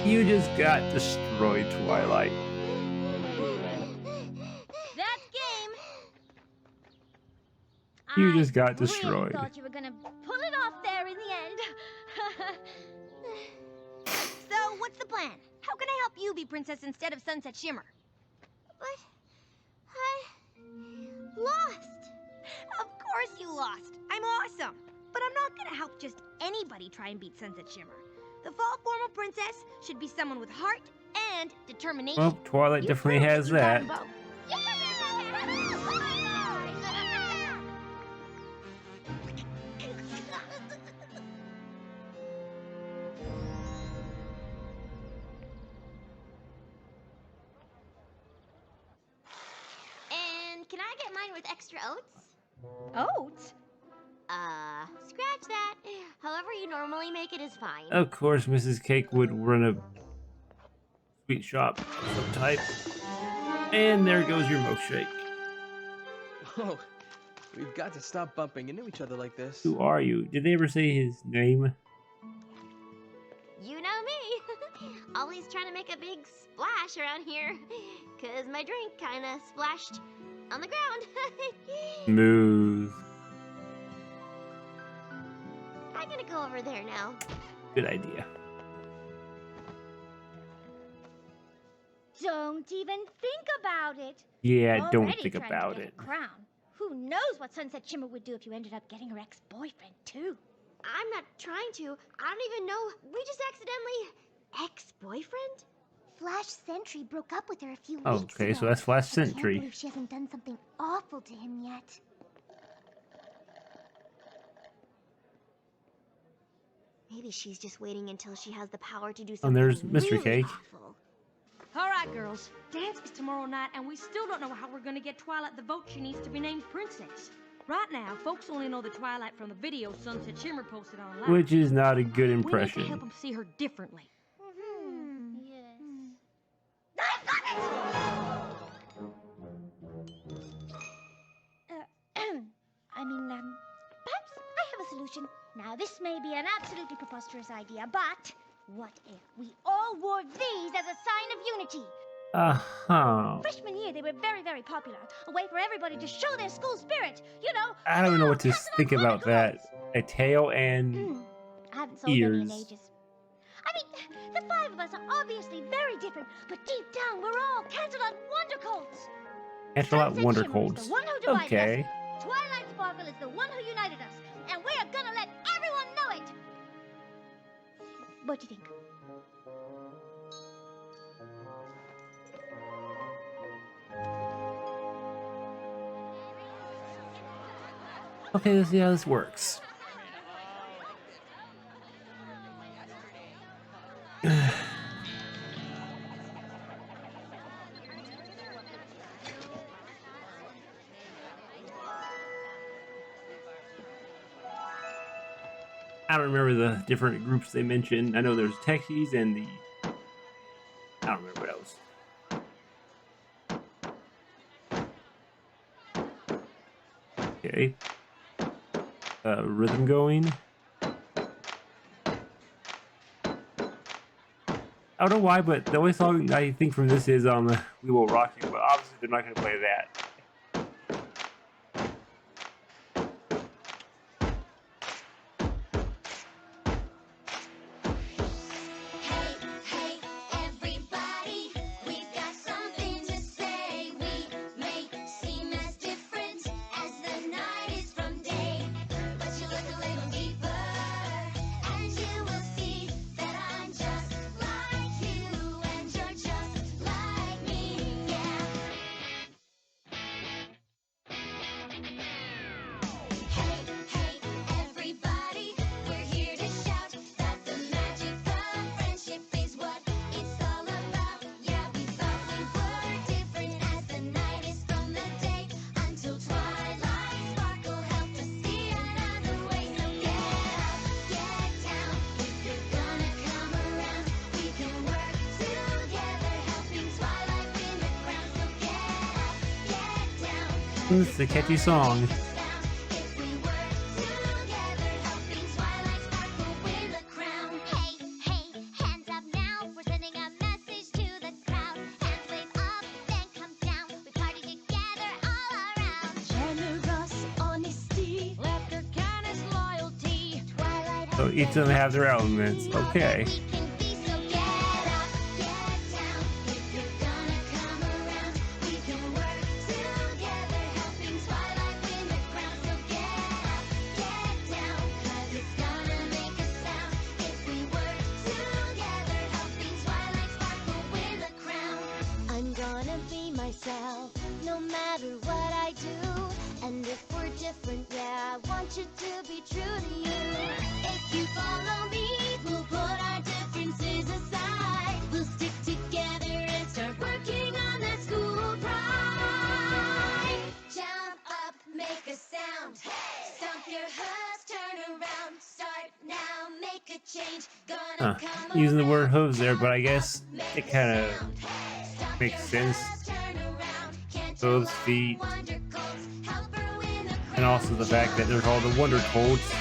Speaker 1: You just got destroyed, Twilight.
Speaker 2: That's game.
Speaker 1: You just got
Speaker 4: I really
Speaker 1: destroyed.
Speaker 4: thought you were gonna pull it off there in the end.
Speaker 2: So, what's the plan? How can I help you be princess instead of Sunset Shimmer?
Speaker 9: But I lost.
Speaker 2: Of
Speaker 4: course you lost. I'm awesome. But I'm not gonna help just anybody try and beat Sunset Shimmer. The fall form of princess should be someone with heart and determination.
Speaker 1: Well, Twilight
Speaker 4: You
Speaker 1: definitely
Speaker 4: proved
Speaker 1: has
Speaker 4: you got
Speaker 1: that.
Speaker 4: both.
Speaker 9: And can I get mine with extra oats?
Speaker 4: Oats?
Speaker 9: Scratch that. However you normally make it is fine.
Speaker 1: Of course, Mrs. Cake would run a sweet shop of some type. And there goes your milkshake.
Speaker 5: Oh, we've got to stop bumping into each other like this.
Speaker 1: Who are you? Did they ever say his name?
Speaker 9: You know me. Always trying to make a big splash around here. Cause my drink kinda splashed on the ground.
Speaker 1: Smooth.
Speaker 9: I'm gonna go over there now.
Speaker 1: Good idea.
Speaker 4: Don't even think about it.
Speaker 1: Yeah, don't
Speaker 4: Already
Speaker 1: think
Speaker 4: trying to
Speaker 1: about
Speaker 4: get
Speaker 1: it.
Speaker 4: a crown. Who knows what Sunset Shimmer would do if you ended up getting her ex-boyfriend, too?
Speaker 9: I'm not trying to. I don't even know. We just accidentally... Ex-boyfriend? Flash Sentry broke up with her a few weeks
Speaker 1: Okay,
Speaker 9: ago.
Speaker 1: so that's Flash
Speaker 9: I can't
Speaker 1: Sentry.
Speaker 9: believe she hasn't done something awful to him yet. Maybe she's just waiting until she has the power to do something
Speaker 1: there's Mystery
Speaker 9: really
Speaker 1: Cake.
Speaker 9: awful.
Speaker 2: All right, girls. Dance is tomorrow night, and we still don't know how we're gonna get Twilight the vote she needs to be named princess. Right now, folks only know the Twilight from the video Sunset Shimmer posted online.
Speaker 1: Which is not a good
Speaker 2: We need to
Speaker 1: impression.
Speaker 2: help them see her differently.
Speaker 4: Perhaps I have a solution. Now, this may be an absolutely preposterous idea, but what if we all wore these as a sign of unity?
Speaker 1: Uh-huh.
Speaker 4: Freshman year, they were very, very popular. A way for everybody to show their school spirit. You know.
Speaker 1: I don't know what to
Speaker 4: Canceled
Speaker 1: think
Speaker 4: on
Speaker 1: about that.
Speaker 4: Wonder
Speaker 1: A tail and
Speaker 4: Girls. I haven't sold any in
Speaker 1: ears.
Speaker 4: ages. I mean, the five of us are obviously very different, but deep down, we're all Cancelot Wonder Colts.
Speaker 1: Antelope
Speaker 4: Sunset
Speaker 1: Wonder
Speaker 4: Shimmer is
Speaker 1: Colts.
Speaker 4: the one who divided
Speaker 1: Okay.
Speaker 4: us. Twilight Sparkle is the one who united us, and we are gonna let everyone know it. What do you think?
Speaker 1: Okay, let's see how this works. I don't remember the different groups they mentioned. I know there's Techies and the... I don't remember what else. Okay. Rhythm going. I don't know why, but the only song I think from this is We Will Rock You, but obviously they're not going to play that.
Speaker 3: Hey, everybody, we've got something to say. We may seem as different as the night is from day, but you look a little deeper, and you will see that I'm just like you, and you're just like me, yeah. Hey, everybody, we're here to shout that the magic of friendship is what it's all about. Yeah, we thought we were different as the night is from the day, until twilight sparkle helped us see another way. So get up, get down, if you're gonna come around, we can work together, helping Twilight win the crown. So get up, get down.
Speaker 1: It's a catchy song.
Speaker 3: If we work together, helping Twilight Sparkle win the crown. Hey, hands up now. We're sending a message to the crowd. Hands wave up, then come down. We party together all around. Generous honesty, laughter, kindness, loyalty. Twilight.
Speaker 1: So each of them have their elements. Okay.
Speaker 3: We can be, so get up, get down. If you're gonna come around, we can work together, helping Twilight win the crown. So get myself, no matter what I do. And if we're different, yeah, I want you to be true to you. If you follow me, we'll put our differences aside. We'll stick together and start working on that school pride. Jump up, make a sound. Stomp your hooves, turn around. Start now, make a change. Gonna come
Speaker 1: Using the word
Speaker 3: around.
Speaker 1: hooves there, but I guess
Speaker 3: Make
Speaker 1: it
Speaker 3: a
Speaker 1: kind of
Speaker 3: sound. Stomp
Speaker 1: makes
Speaker 3: your
Speaker 1: sense.
Speaker 3: hooves, turn around. Can't you
Speaker 1: Hooves,
Speaker 3: love
Speaker 1: feet,
Speaker 3: Wonder Colts? Help her win the
Speaker 1: and also the fact that they're called the Wonder Colts,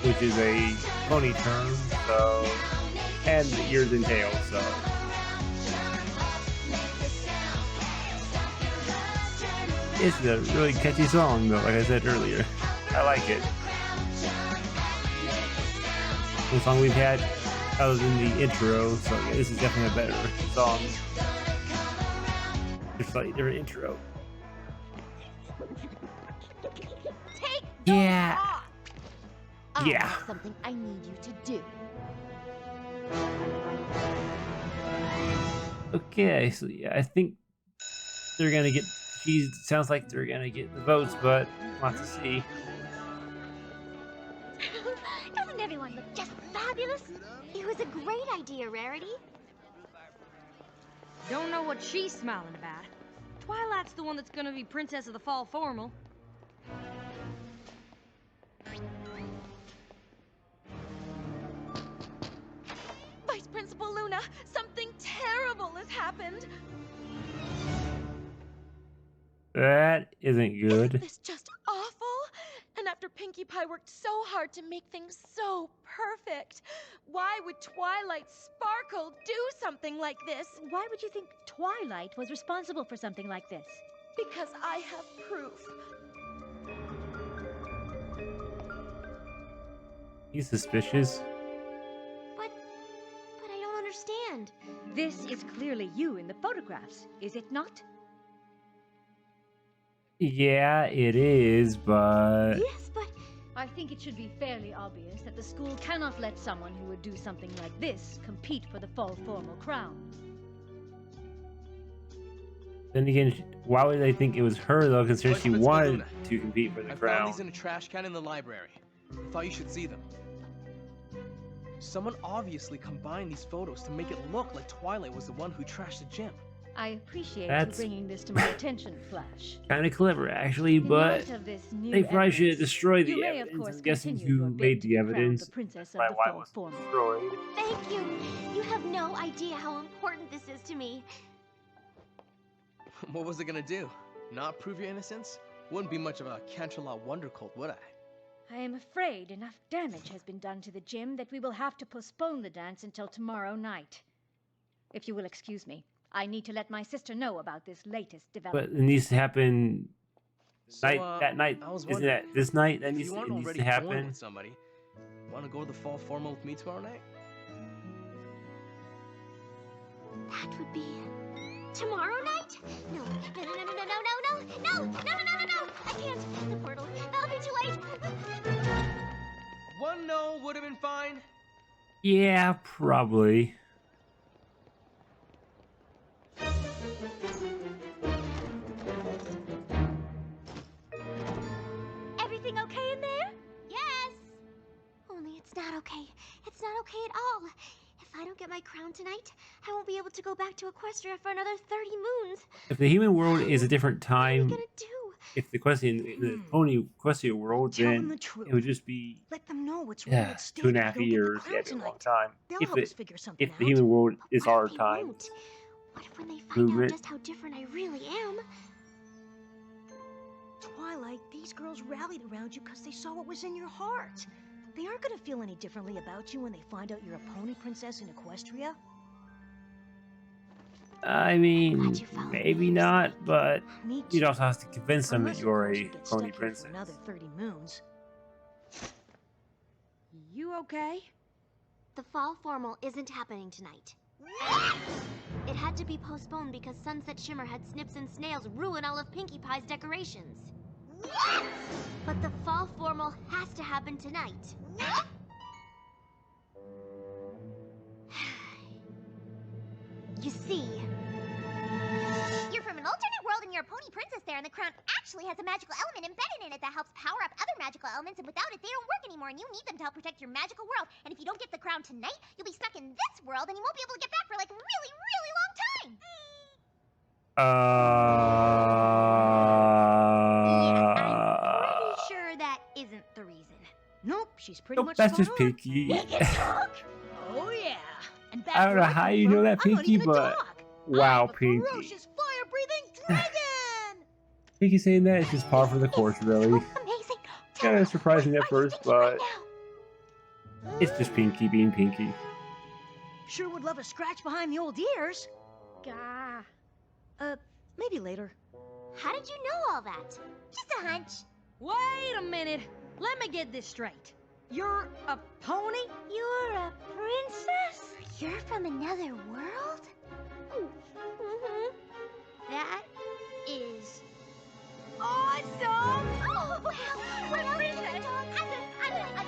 Speaker 1: which is a pony term, so, and the ears and tails, so. It's a really catchy song, though, like I said earlier. I like it. The song we've had other than the intro, so yeah, this is definitely a better song. Just slightly different intro.
Speaker 7: Take
Speaker 1: Yeah.
Speaker 7: off. I
Speaker 1: Yeah.
Speaker 7: have something I need you to do.
Speaker 1: Okay, so yeah, I think they're gonna get. She sounds like they're gonna get the votes, but we'll have to see.
Speaker 9: Doesn't everyone look just fabulous? It was a great idea, Rarity.
Speaker 2: Don't know what she's smiling about. Twilight's the one that's gonna be Princess of the Fall Formal.
Speaker 8: Vice Principal Luna, something terrible has happened.
Speaker 1: That isn't
Speaker 8: Isn't
Speaker 1: good.
Speaker 8: this just awful? And after Pinkie Pie worked so hard to make things so perfect, why would Twilight Sparkle do something like this?
Speaker 4: Why would you think Twilight was responsible for something like this?
Speaker 8: Because I have proof.
Speaker 1: He's suspicious.
Speaker 9: But I don't understand.
Speaker 4: This is clearly you in the photographs, is it not?
Speaker 1: Yeah, it is, but
Speaker 9: Yes, but
Speaker 4: I think it should be fairly obvious that the school cannot let someone who would do something like this compete for the fall formal crown.
Speaker 1: then again, why would they think it was her though? Considering
Speaker 5: Vice
Speaker 1: she
Speaker 5: Principal
Speaker 1: wanted
Speaker 5: Luna,
Speaker 1: to compete for the
Speaker 5: I found
Speaker 1: crown.
Speaker 5: these in a trash can in the library. I thought you should see them. Someone obviously combined these photos to make it look like Twilight was the one who trashed the gym.
Speaker 4: I appreciate
Speaker 1: That's-
Speaker 4: you bringing this to my attention, Flash.
Speaker 1: Kind of clever, actually,
Speaker 4: In
Speaker 1: but
Speaker 4: light of this new
Speaker 1: they probably should
Speaker 4: evidence,
Speaker 1: destroy
Speaker 4: you
Speaker 1: the
Speaker 4: may, of
Speaker 1: evidence.
Speaker 4: course,
Speaker 1: I'm guessing
Speaker 4: continue your
Speaker 1: who
Speaker 4: bid
Speaker 1: made
Speaker 4: to
Speaker 1: the
Speaker 4: be crowned
Speaker 1: evidence.
Speaker 4: the princess of
Speaker 1: Why
Speaker 4: the
Speaker 1: it
Speaker 4: fall
Speaker 1: was
Speaker 4: formal.
Speaker 1: destroyed.
Speaker 9: thank you. You have no idea how important this is to me.
Speaker 5: What was it gonna do? Not prove your innocence? Wouldn't be much of a Canterlot wonder cult, would I?
Speaker 4: I am afraid enough damage has been done to the gym that we will have to postpone the dance until tomorrow night. If you will excuse me, I need to let my sister know about this latest
Speaker 1: But
Speaker 4: development.
Speaker 1: it needs to happen
Speaker 5: So,
Speaker 1: that night.
Speaker 5: I was
Speaker 1: Isn't
Speaker 5: wondering,
Speaker 1: that this night? That
Speaker 5: if
Speaker 1: needs,
Speaker 5: you
Speaker 1: it
Speaker 5: aren't
Speaker 1: needs
Speaker 5: already
Speaker 1: to
Speaker 5: going
Speaker 1: happen.
Speaker 5: with somebody, want to go to the fall formal with me tomorrow night?
Speaker 9: That would be tomorrow night? No, no, no, no, no, no, no, no, no, no, no, no, no, no, no! I can't. The portal. That'll be too late.
Speaker 5: One no would have been fine.
Speaker 1: Yeah, probably.
Speaker 9: Everything okay in there? Yes. Only it's not okay. It's not okay at all. If I don't get my crown tonight, I won't be able to go back to Equestria for another 30 moons.
Speaker 1: If the human world is a different
Speaker 9: What are we
Speaker 1: time,
Speaker 9: gonna do?
Speaker 1: if the pony Equestria world,
Speaker 11: Tell them
Speaker 1: then
Speaker 11: the truth.
Speaker 1: it would just be
Speaker 11: Let them know what's really
Speaker 1: yeah,
Speaker 11: at stake.
Speaker 1: 2.5
Speaker 11: if we don't get the
Speaker 1: years.
Speaker 11: crown
Speaker 1: Yeah, it'd be a long
Speaker 11: tonight.
Speaker 1: time.
Speaker 11: They'll
Speaker 1: If
Speaker 11: help us
Speaker 1: it,
Speaker 11: figure something
Speaker 1: if the
Speaker 11: out.
Speaker 1: human world is
Speaker 9: What if
Speaker 1: our
Speaker 9: they
Speaker 1: time,
Speaker 9: won't? What if when they find
Speaker 1: Movement.
Speaker 9: out just how different I really am?
Speaker 11: Twilight, these girls rallied around you because they saw what was in your heart. They aren't going to feel any differently about you when they find out you're a pony princess in Equestria.
Speaker 1: I mean,
Speaker 9: glad you followed
Speaker 1: maybe
Speaker 9: me,
Speaker 1: not, but
Speaker 11: Me
Speaker 1: you'd
Speaker 11: too.
Speaker 1: also have to convince them that
Speaker 11: Unless, of
Speaker 1: you're
Speaker 11: course,
Speaker 1: a
Speaker 11: you get
Speaker 1: pony
Speaker 11: stuck here
Speaker 1: princess.
Speaker 11: for another 30 moons.
Speaker 2: You okay?
Speaker 9: The fall formal isn't happening tonight. It had to be postponed because Sunset Shimmer had Snips and Snails ruin all of Pinkie Pie's decorations. But the fall formal has to happen tonight. You see, you're from an you're a pony princess there, and the crown actually has a magical element embedded in it that helps power up other magical elements, and without it, they don't work anymore, and you need them to help protect your magical world. And if you don't get the crown tonight, you'll be stuck in this world, and you won't be able to get back for like a really, really long time.
Speaker 2: Yeah, I'm pretty sure that isn't the reason.
Speaker 11: Nope, she's pretty much
Speaker 1: That's
Speaker 11: spot
Speaker 1: just
Speaker 11: on.
Speaker 1: Pinky.
Speaker 11: Oh yeah. And back
Speaker 1: I don't know
Speaker 11: where
Speaker 1: how
Speaker 11: come
Speaker 1: you know
Speaker 11: from,
Speaker 1: that,
Speaker 11: I'm not
Speaker 1: Pinky,
Speaker 11: even a
Speaker 1: but
Speaker 11: dog.
Speaker 1: wow,
Speaker 11: I'm a
Speaker 1: Pinky.
Speaker 11: ferocious fire-breathing dragon.
Speaker 1: Pinky saying that is just par for the course, really.
Speaker 9: Amazing.
Speaker 1: Kind of surprising at first, but
Speaker 9: Now.
Speaker 1: it's just Pinky being Pinky.
Speaker 11: Sure would love a scratch behind the old ears.
Speaker 4: Gah.
Speaker 11: Maybe later.
Speaker 9: How did you know all that? Just a hunch.
Speaker 2: Wait a minute. Let me get this straight. You're a pony?
Speaker 9: You're a princess? You're from another world?
Speaker 2: That is awesome!
Speaker 9: Oh, well, what else is there?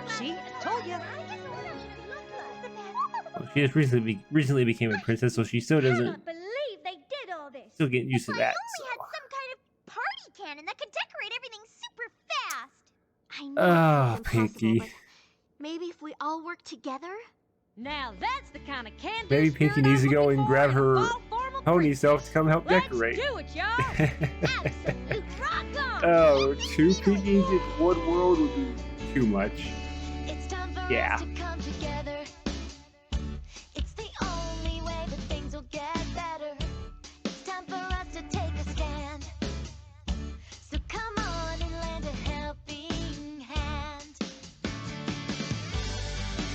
Speaker 11: See? I told ya.
Speaker 1: Well, she just recently became a princess, so she still
Speaker 9: I
Speaker 1: doesn't
Speaker 9: can't believe they did all this.
Speaker 1: still getting used to
Speaker 9: If
Speaker 1: that.
Speaker 9: I only had some kind of party cannon that could decorate everything super fast. I know
Speaker 1: Ah,
Speaker 9: it's impossible,
Speaker 1: Pinky.
Speaker 9: but maybe if we all work together?
Speaker 2: Now that's the kind of candy
Speaker 1: Maybe Pinky needs to go and grab her pony self to come help decorate.
Speaker 2: Let's do it, y'all!
Speaker 9: Absolute rock on!
Speaker 1: Oh, two Pinkies in one world would be too much.
Speaker 3: It's time for
Speaker 1: Yeah.
Speaker 3: us to come together. It's the only way that things will get better. It's time for us to take a stand. So come on and lend a helping hand.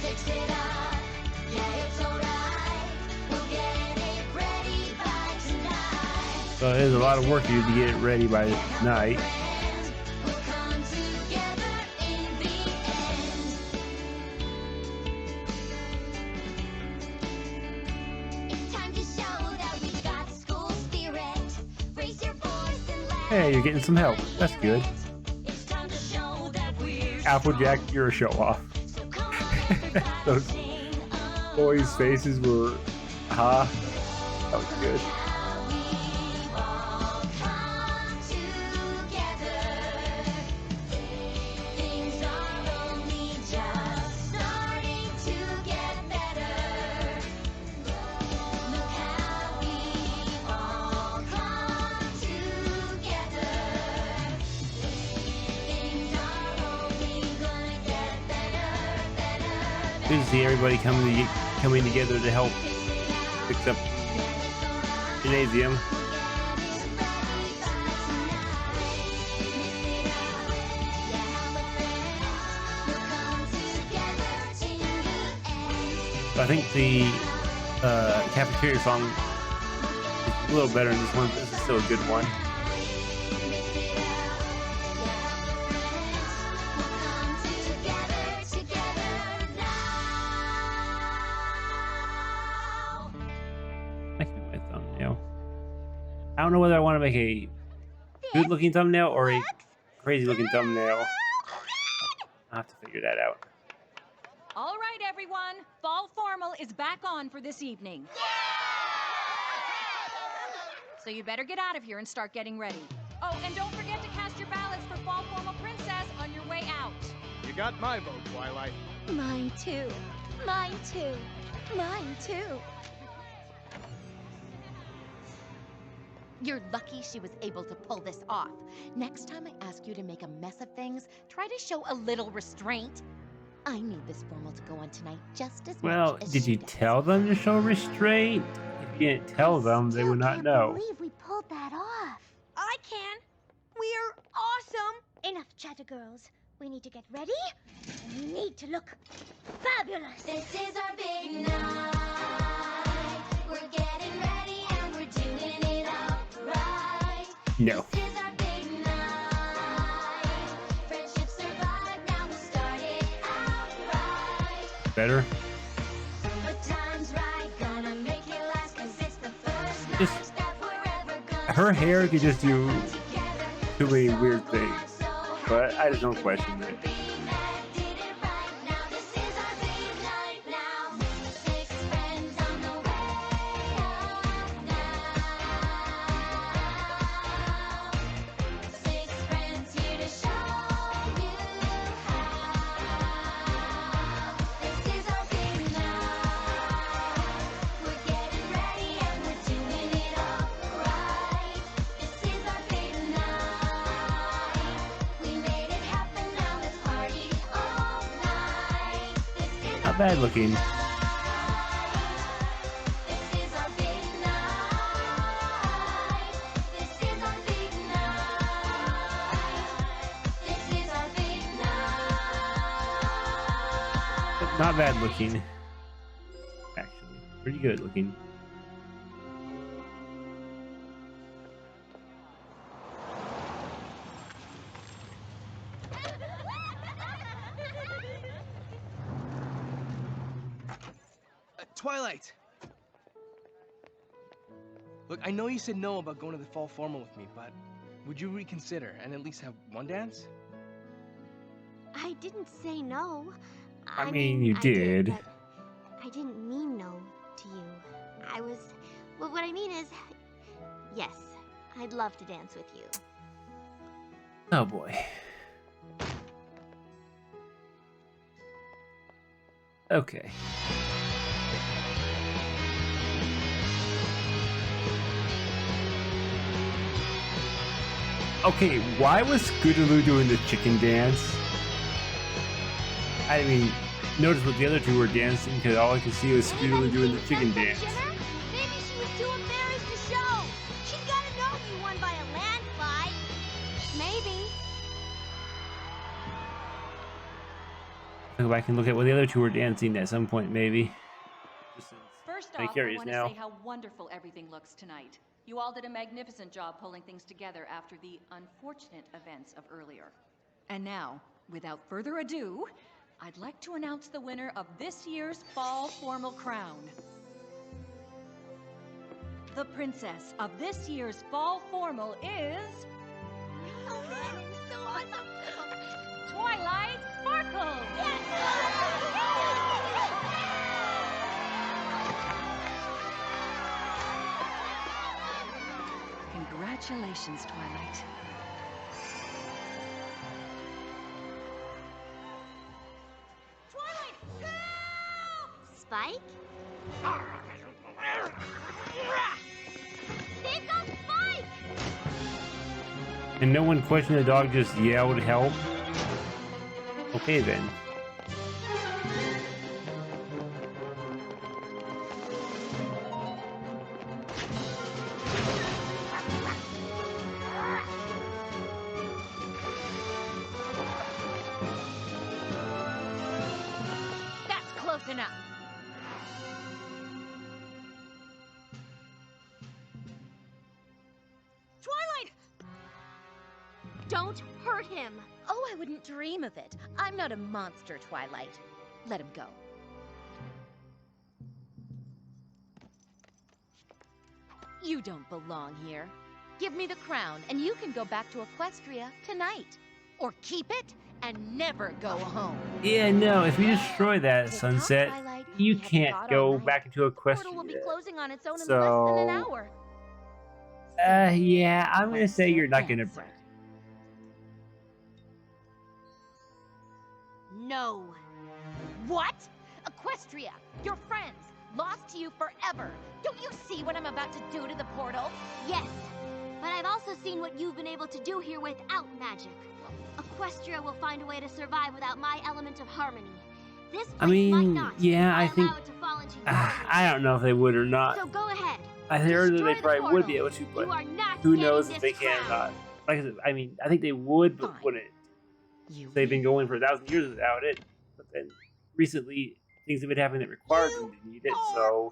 Speaker 3: Fix it up, yeah, it's alright. We'll get it ready by tonight.
Speaker 1: So there's a lot of work to do to get it ready by tonight.
Speaker 3: We'll come together in the end. It's time to show that we've got school spirit. Raise your voice and let
Speaker 1: Hey, you're getting some help. That's good.
Speaker 3: It's time to show that we're
Speaker 1: Applejack, you're a show off.
Speaker 3: so come on, everybody,
Speaker 1: Those
Speaker 3: sing along.
Speaker 1: boys' faces were, that was good.
Speaker 3: How we all come together. Things are only just starting to get better. Look how we all come together. Things are only gonna get better.
Speaker 1: Good to see everybody coming together to help fix up gymnasium. I think the cafeteria song is a little better than this one, but this is still a good one. I can make my thumbnail. I don't know whether I want to make a good looking thumbnail or a crazy looking thumbnail. I'll have to figure that out.
Speaker 6: All right, everyone. Fall formal is back on for this evening. So you better get out of here and start getting ready. Oh, and don't forget to cast your ballots for Fall Formal Princess on your way out.
Speaker 12: You got my vote, Twilight.
Speaker 9: Mine too. Mine too. Mine too.
Speaker 8: You're lucky she was able to pull this off. Next time I ask you to make a mess of things, try to show a little restraint. I need this formal to go on tonight just as
Speaker 1: Well,
Speaker 8: much as
Speaker 1: did
Speaker 8: she
Speaker 1: you
Speaker 8: does.
Speaker 1: tell them to show restraint? If you didn't tell them, they would not
Speaker 9: Can't
Speaker 1: know.
Speaker 9: believe we pulled that off.
Speaker 2: I can. We're awesome.
Speaker 9: Enough chatter, girls. We need to get ready. And we need to look fabulous.
Speaker 3: This is our big night. We're getting ready and we're doing it up right.
Speaker 1: No.
Speaker 3: This is our big night. Friendship survived, now we'll start it out right.
Speaker 1: Better?
Speaker 3: The time's right, gonna make it last, 'cause it's the first night
Speaker 1: Just
Speaker 3: that we're ever gonna
Speaker 1: her hair could just do
Speaker 3: come together.
Speaker 1: too many weird things, but I just don't question it. bad looking. Not bad looking. Actually, pretty good looking.
Speaker 5: Twilight! Look, I know you said no about going to the fall formal with me, but would you reconsider and at least have one dance?
Speaker 9: I didn't say no.
Speaker 1: I mean, you
Speaker 9: I
Speaker 1: did.
Speaker 9: but I didn't mean no to you. Well, what I mean is, yes, I'd love to dance with you.
Speaker 1: Oh boy. Okay. Okay, why was Scootaloo doing the chicken dance? I mean, notice what the other two were dancing because all I could see was Scootaloo doing the chicken dance.
Speaker 2: Maybe she was too embarrassed to show. She's gotta know you won by a landslide.
Speaker 9: Maybe.
Speaker 1: I'll go back and look at what the other two were dancing at some point, maybe.
Speaker 6: First
Speaker 1: I'm
Speaker 6: off, I
Speaker 1: curious
Speaker 6: want to
Speaker 1: now.
Speaker 6: say how wonderful everything looks tonight. You all did a magnificent job pulling things together after the unfortunate events of earlier. And now, without further ado, I'd like to announce the winner of this year's Fall Formal Crown. The princess of this year's Fall Formal is...
Speaker 2: So awesome.
Speaker 6: Twilight Sparkle! Congratulations, Twilight.
Speaker 2: Twilight, help!
Speaker 9: Spike? Pick up Spike!
Speaker 1: And no one questioned the dog, just yelled help. Okay then.
Speaker 8: That's close enough.
Speaker 2: Twilight!
Speaker 7: Don't hurt him.
Speaker 8: Oh, I wouldn't dream of it. I'm not a monster, Twilight. Let him go. You don't belong here. Give me the crown, and you can go back to Equestria tonight. Or keep it and never go home.
Speaker 1: Yeah, no, if you destroy that
Speaker 8: Take
Speaker 1: sunset,
Speaker 8: off, Twilight.
Speaker 1: you
Speaker 8: We haven't
Speaker 1: can't
Speaker 8: got
Speaker 1: go
Speaker 8: all night.
Speaker 1: back into
Speaker 8: Portal will be
Speaker 1: Equestria.
Speaker 8: closing on its own in less than an
Speaker 1: So,
Speaker 8: hour.
Speaker 1: yeah, I'm gonna
Speaker 8: What's
Speaker 1: say
Speaker 8: your
Speaker 1: you're not gonna
Speaker 8: answer?
Speaker 1: break.
Speaker 8: No. What? Equestria, your friends, lost to you forever. Don't you see what I'm about to do to the portal?
Speaker 9: Yes, but I've also seen what you've been able to do here without magic. Equestria will find a way to survive without my element of harmony. This place
Speaker 1: I mean,
Speaker 9: might not.
Speaker 1: yeah, I
Speaker 9: I'll
Speaker 1: think.
Speaker 9: allow it to fall into your
Speaker 1: I don't know if they would or not.
Speaker 9: So go ahead.
Speaker 1: I heard that
Speaker 9: Destroy
Speaker 1: they
Speaker 9: the
Speaker 1: probably would
Speaker 9: portal.
Speaker 1: be able to, but
Speaker 9: You are not
Speaker 1: who
Speaker 9: getting
Speaker 1: knows if
Speaker 9: this
Speaker 1: they can or
Speaker 9: crown.
Speaker 1: not. Like I said, I mean, I think they would, but
Speaker 8: Fine.
Speaker 1: wouldn't.
Speaker 8: You
Speaker 1: They've been going for 1,000 years without it, but then recently things have been happening that required them to need it, so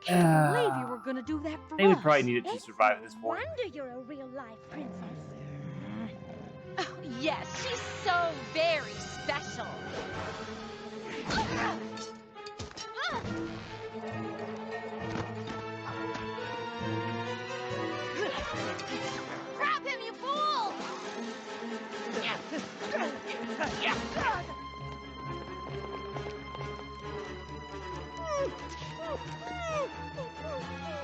Speaker 4: Can't believe you were gonna do that for
Speaker 1: they would
Speaker 4: us.
Speaker 1: probably need it to
Speaker 4: It's
Speaker 1: survive
Speaker 4: no
Speaker 1: at this point.
Speaker 4: wonder you're a real-life princess.
Speaker 8: Oh, yes, she's so very special.
Speaker 2: Grab him, you fool!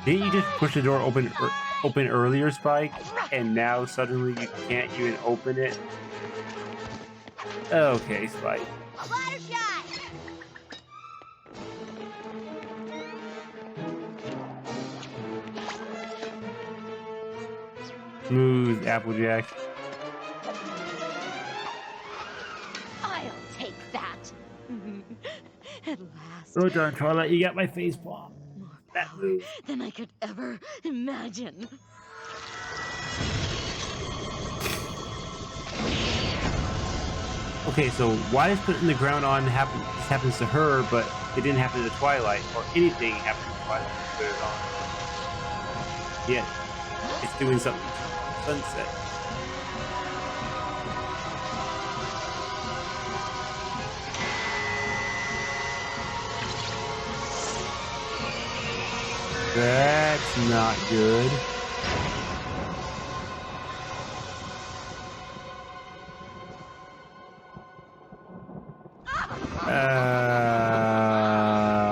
Speaker 1: Didn't you just push the door open earlier, Spike? And now suddenly you can't even open it? Okay, Spike.
Speaker 2: Ladder shot!
Speaker 1: Smooth, Applejack.
Speaker 8: I'll take that.
Speaker 1: Oh darn, Twilight, you got my face palm.
Speaker 2: More
Speaker 1: That
Speaker 2: power
Speaker 1: move.
Speaker 2: than I could ever imagine.
Speaker 1: Okay, so why is putting the ground on happens to her, but it didn't happen to Twilight, or anything happened to Twilight when she put it on? Yeah, it's doing something to Sunset. That's not good.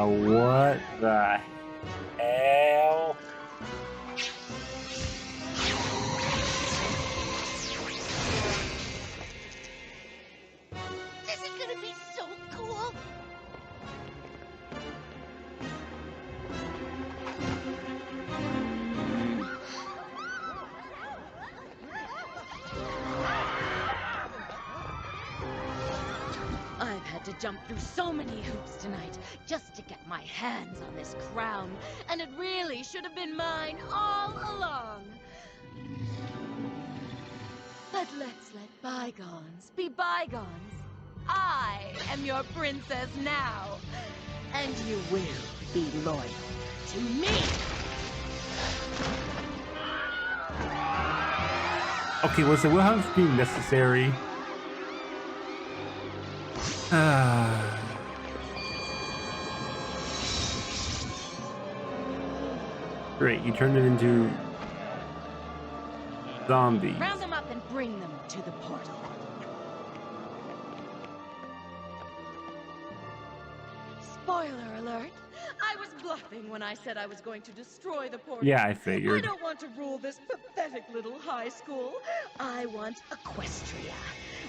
Speaker 1: What the hell?
Speaker 10: This is gonna be so cool.
Speaker 2: I've had to jump through so many hoops tonight just to get my hands on this crown, and it really should have been mine all along. But let's let bygones be bygones. I am your princess now, and you will be loyal to me.
Speaker 1: Okay, was the Wilhelm's being necessary? Great, you turned them into zombies.
Speaker 2: Round them up and bring them to the portal. Spoiler alert. I was bluffing when I said I was going to destroy the portal.
Speaker 1: Yeah, I
Speaker 2: I
Speaker 1: figured.
Speaker 2: don't want to rule this pathetic little high school. I want Equestria.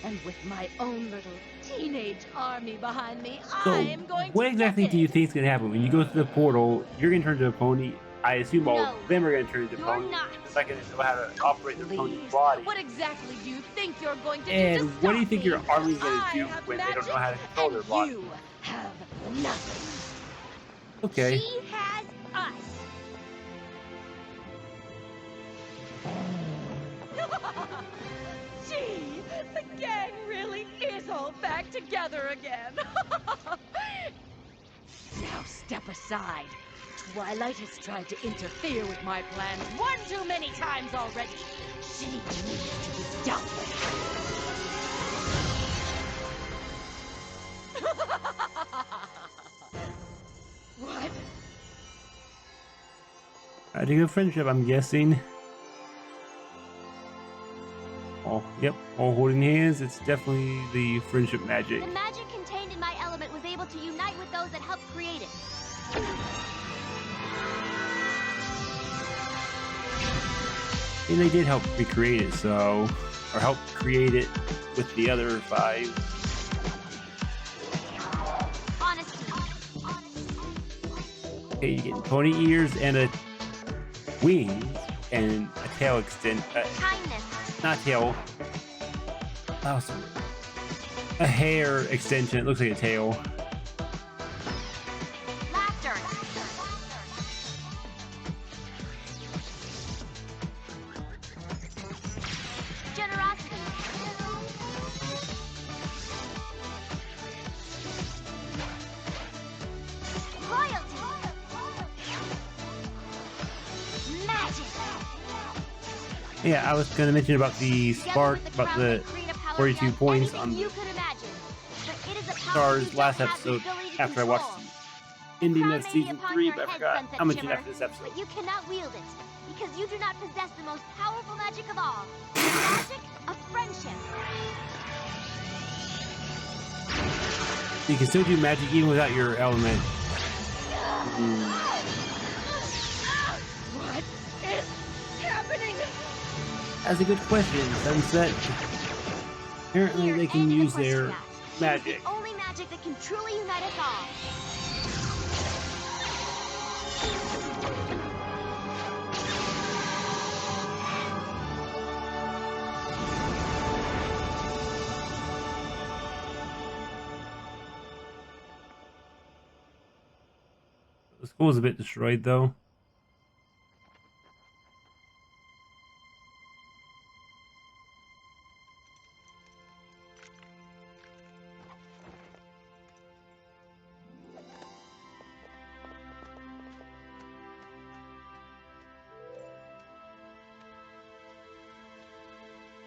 Speaker 2: And with my own little teenage army behind me,
Speaker 1: So,
Speaker 2: I'm going
Speaker 1: what
Speaker 2: to
Speaker 1: exactly
Speaker 2: get
Speaker 1: do you
Speaker 2: it.
Speaker 1: think is going to happen? When you go through the portal, you're going to turn into a pony. I assume all
Speaker 2: No,
Speaker 1: of them are going to turn into
Speaker 2: you're
Speaker 1: ponies.
Speaker 2: not.
Speaker 1: It's not going to know how to operate their pony's
Speaker 2: Please,
Speaker 1: body.
Speaker 2: what exactly do you think you're going to do
Speaker 1: And
Speaker 2: to
Speaker 1: what do you
Speaker 2: stop
Speaker 1: think
Speaker 2: me?
Speaker 1: your army's going
Speaker 2: I
Speaker 1: to do
Speaker 2: have
Speaker 1: when they don't know
Speaker 2: magic,
Speaker 1: how to control their
Speaker 2: and
Speaker 1: body?
Speaker 2: you have nothing.
Speaker 1: Okay.
Speaker 9: She has us.
Speaker 2: Gee, the gang really is all back together again. Now step aside. Twilight has tried to interfere with my plans one too many times already. She needs to be dealt with. What?
Speaker 1: I think a friendship, I'm guessing. Oh, yep, all holding hands. It's definitely the friendship magic.
Speaker 9: The magic contained in my element was able to unite with those that helped create it.
Speaker 1: And they did help recreate it, so, or help create it with the other 5.
Speaker 9: Honesty.
Speaker 1: Okay, you get pony ears and a wings and a tail extend.
Speaker 9: Kindness.
Speaker 1: Not tail. Oh, sorry. A hair extension. It looks like a tail.
Speaker 9: Laughter. Generosity. Loyalty. Magic.
Speaker 1: Yeah, I was going to mention about the spark, about the 42 points on
Speaker 9: you could imagine. But it is a power
Speaker 1: Stars
Speaker 9: you don't
Speaker 1: last
Speaker 9: have the
Speaker 1: episode
Speaker 9: ability to
Speaker 1: after I watched
Speaker 9: control.
Speaker 1: the ending
Speaker 9: Crown
Speaker 1: of
Speaker 9: may be
Speaker 1: season
Speaker 9: upon
Speaker 1: 3,
Speaker 9: your
Speaker 1: but I
Speaker 9: head,
Speaker 1: forgot
Speaker 9: Sunset
Speaker 1: how much
Speaker 9: Shimmer,
Speaker 1: after this episode.
Speaker 9: But you cannot wield it, because you do not possess the most powerful magic of all, the magic of friendship.
Speaker 1: You can still do magic even without your element.
Speaker 2: What is happening?
Speaker 1: That's a good question, Sunset. Apparently
Speaker 9: Here
Speaker 1: they can
Speaker 9: and
Speaker 1: use
Speaker 9: Equestria.
Speaker 1: their
Speaker 9: It is
Speaker 1: magic.
Speaker 9: the only magic that can truly unite us all.
Speaker 1: School's a bit destroyed though.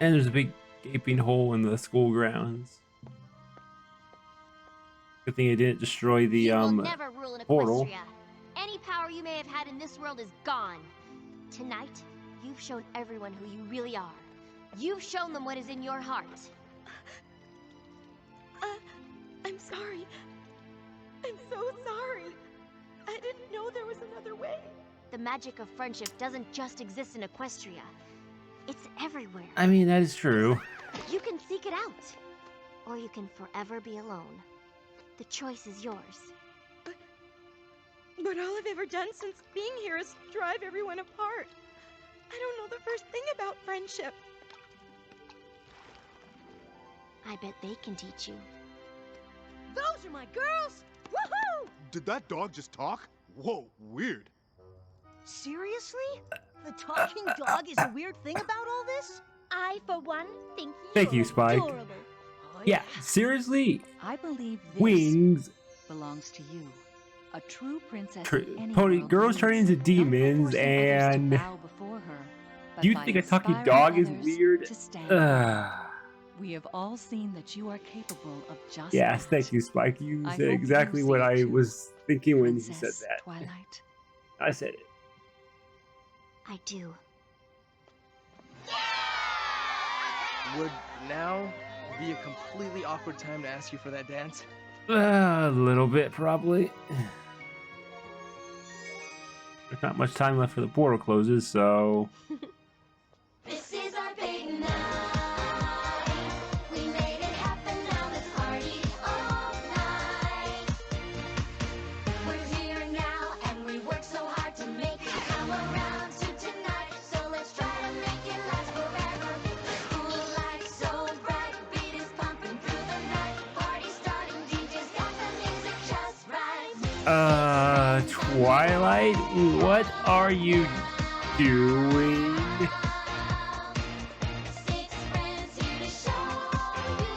Speaker 1: And there's a big gaping hole in the school grounds. Good thing it didn't destroy the
Speaker 10: You will never rule in
Speaker 1: portal.
Speaker 10: Equestria. Any power you may have had in this world is gone. Tonight, you've shown everyone who you really are. You've shown them what is in your heart.
Speaker 2: I'm sorry. I'm so sorry. I didn't know there was another way.
Speaker 10: The magic of friendship doesn't just exist in Equestria. It's everywhere.
Speaker 1: I mean, that is true.
Speaker 10: You can seek it out. Or you can forever be alone. The choice is yours.
Speaker 2: But all I've ever done since being here is drive everyone apart. I don't know the first thing about friendship.
Speaker 10: I bet they can teach you.
Speaker 11: Those are my girls! Woohoo!
Speaker 12: Did that dog just talk? Whoa, weird.
Speaker 11: Seriously? The talking dog is a weird thing about all this?
Speaker 4: I, for one, think
Speaker 1: Thank you,
Speaker 4: you're
Speaker 1: Spike.
Speaker 4: adorable.
Speaker 1: Yeah, seriously?
Speaker 6: I believe this
Speaker 1: Wings.
Speaker 6: belongs to you. A true princess
Speaker 1: Tr-
Speaker 6: in any
Speaker 1: Pony
Speaker 6: world
Speaker 1: girls turn
Speaker 6: needs
Speaker 1: into
Speaker 6: not by
Speaker 1: demons,
Speaker 6: forcing others to
Speaker 1: and
Speaker 6: bow before her, but
Speaker 1: you
Speaker 6: by
Speaker 1: think a talking
Speaker 6: inspiring
Speaker 1: dog is
Speaker 6: others
Speaker 1: weird?
Speaker 6: to stand. We have all seen that you are capable of just
Speaker 1: Yes,
Speaker 6: that.
Speaker 1: thank you, Spike. You
Speaker 6: I
Speaker 1: said
Speaker 6: hope
Speaker 1: exactly
Speaker 6: you
Speaker 1: what
Speaker 6: see
Speaker 1: I
Speaker 6: it too,
Speaker 1: was thinking when you
Speaker 6: Princess
Speaker 1: said that.
Speaker 6: Twilight.
Speaker 1: I said it.
Speaker 10: I do.
Speaker 5: Would now be a completely awkward time to ask you for that dance?
Speaker 1: A little bit, probably. There's not much time left for the portal closes, so...
Speaker 3: This is our big night. We made it happen, now let's party all night. We're here now, and we worked so hard to make it come around to tonight. So let's try to make it last forever. Cool lights so bright, beat is pumping through the night. Party starting, DJ's got the music just right.
Speaker 1: Twilight? What are you doing?
Speaker 3: Six friends here to show you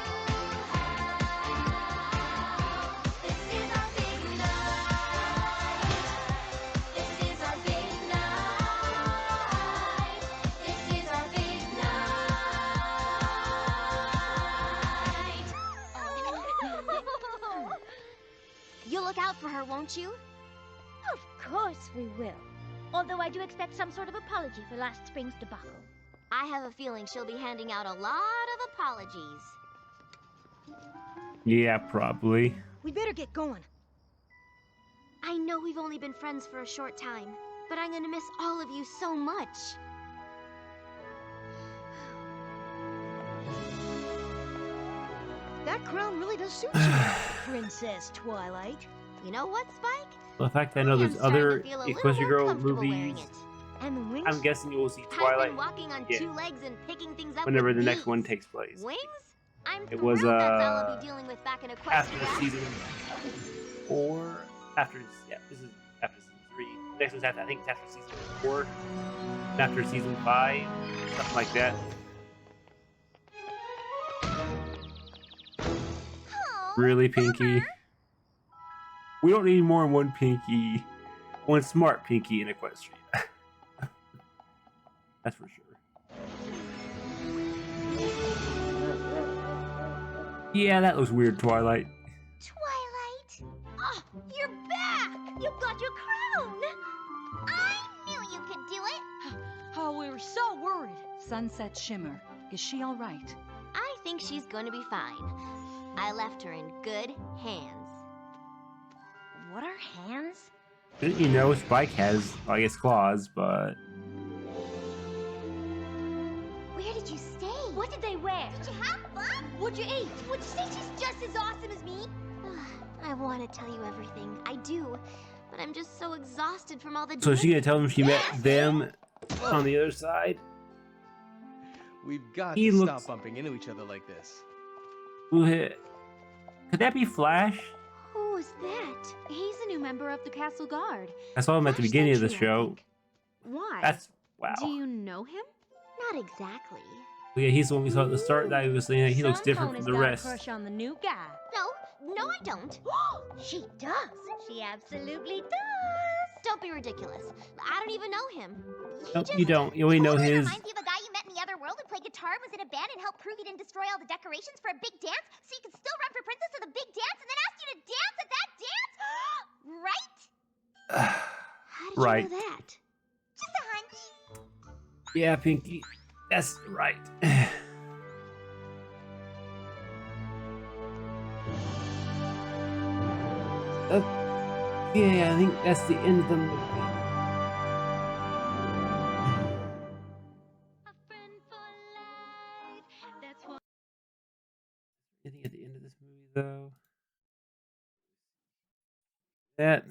Speaker 3: how. This is our big night. This is our big night. This is our big night.
Speaker 10: You'll look out for her, won't you?
Speaker 4: Of course we will. Although I do expect some sort of apology for last spring's debacle.
Speaker 10: I have a feeling she'll be handing out a lot of apologies.
Speaker 1: Yeah, probably.
Speaker 11: We better get going.
Speaker 10: I know we've only been friends for a short time, but I'm gonna miss all of you so much.
Speaker 11: That crown really does suit you, Princess Twilight.
Speaker 10: You know what, Spike?
Speaker 1: Well, the fact that I know there's
Speaker 10: I'm starting
Speaker 1: other
Speaker 10: to feel a little
Speaker 1: Equestria
Speaker 10: more
Speaker 1: Girl
Speaker 10: comfortable wearing
Speaker 1: movies.
Speaker 10: it.
Speaker 11: And the wings?
Speaker 1: I'm guessing you will see
Speaker 10: I've
Speaker 1: Twilight
Speaker 10: been walking on
Speaker 1: yeah,
Speaker 10: 2 legs and picking things up
Speaker 1: whenever
Speaker 10: with
Speaker 1: the next
Speaker 10: these.
Speaker 1: one takes place.
Speaker 10: Wings? I'm
Speaker 1: It was,
Speaker 10: thrilled that's all I'll be dealing with back in
Speaker 1: After
Speaker 10: Equestria.
Speaker 1: season 4, after, yeah, this is after season 3. Next one's after, I think it's after season 4. After season 5, something like that. Really, Pinky? We don't need more than one Pinky. One smart Pinky in Equestria. That's for sure. Yeah, that was weird, Twilight.
Speaker 9: Twilight!
Speaker 3: Oh, you're back! You got your crown! I knew you could do it!
Speaker 6: Oh, we were so worried. Sunset Shimmer, is she all right?
Speaker 10: I think she's going to be fine. I left her in good hands.
Speaker 4: What are hands?
Speaker 1: Didn't you know Spike has, well, I guess, claws, but...
Speaker 9: Where did you stay?
Speaker 4: What did they wear?
Speaker 3: Did you have fun?
Speaker 4: What'd you eat?
Speaker 3: Would you say she's just as awesome as me?
Speaker 10: I want to tell you everything. I do. But I'm just so exhausted from all the
Speaker 1: So is she gonna
Speaker 10: dancing.
Speaker 1: tell them she met them on the other side?
Speaker 5: We've got
Speaker 1: He
Speaker 5: to
Speaker 1: looks-
Speaker 5: stop bumping into each other like this.
Speaker 1: Who hit? Could that be Flash?
Speaker 10: Who
Speaker 7: Who's that? He's a new member of the Castle Guard.
Speaker 1: I saw him at the
Speaker 7: Flash
Speaker 1: beginning of the
Speaker 7: sent you, I
Speaker 1: show.
Speaker 7: think. Why?
Speaker 1: That's wow.
Speaker 7: Do you know him?
Speaker 10: Not exactly.
Speaker 1: Well, yeah, he's the one we saw at the start that I was saying that he looks
Speaker 2: Some
Speaker 1: different from
Speaker 2: pony's
Speaker 1: the
Speaker 2: got
Speaker 1: rest.
Speaker 2: a crush on the new guy.
Speaker 10: No, I don't.
Speaker 9: She does. She absolutely does.
Speaker 10: Don't be ridiculous. I don't even know him.
Speaker 1: Nope, you don't. You only know
Speaker 9: Totally
Speaker 1: his.
Speaker 9: reminds me of a guy you met in the other world who played guitar, was in a band, and helped prove he didn't destroy all the decorations for a big dance, so you could still run for princess of the big dance, and then ask you to dance at that dance. Right?
Speaker 10: How did
Speaker 1: Right.
Speaker 10: you know that?
Speaker 9: Just a hunch.
Speaker 1: Yeah, Pinky. That's right. Okay, I think that's the end of the movie.
Speaker 2: A friend for life. That's what.
Speaker 1: Anything at the end of this movie, though? That.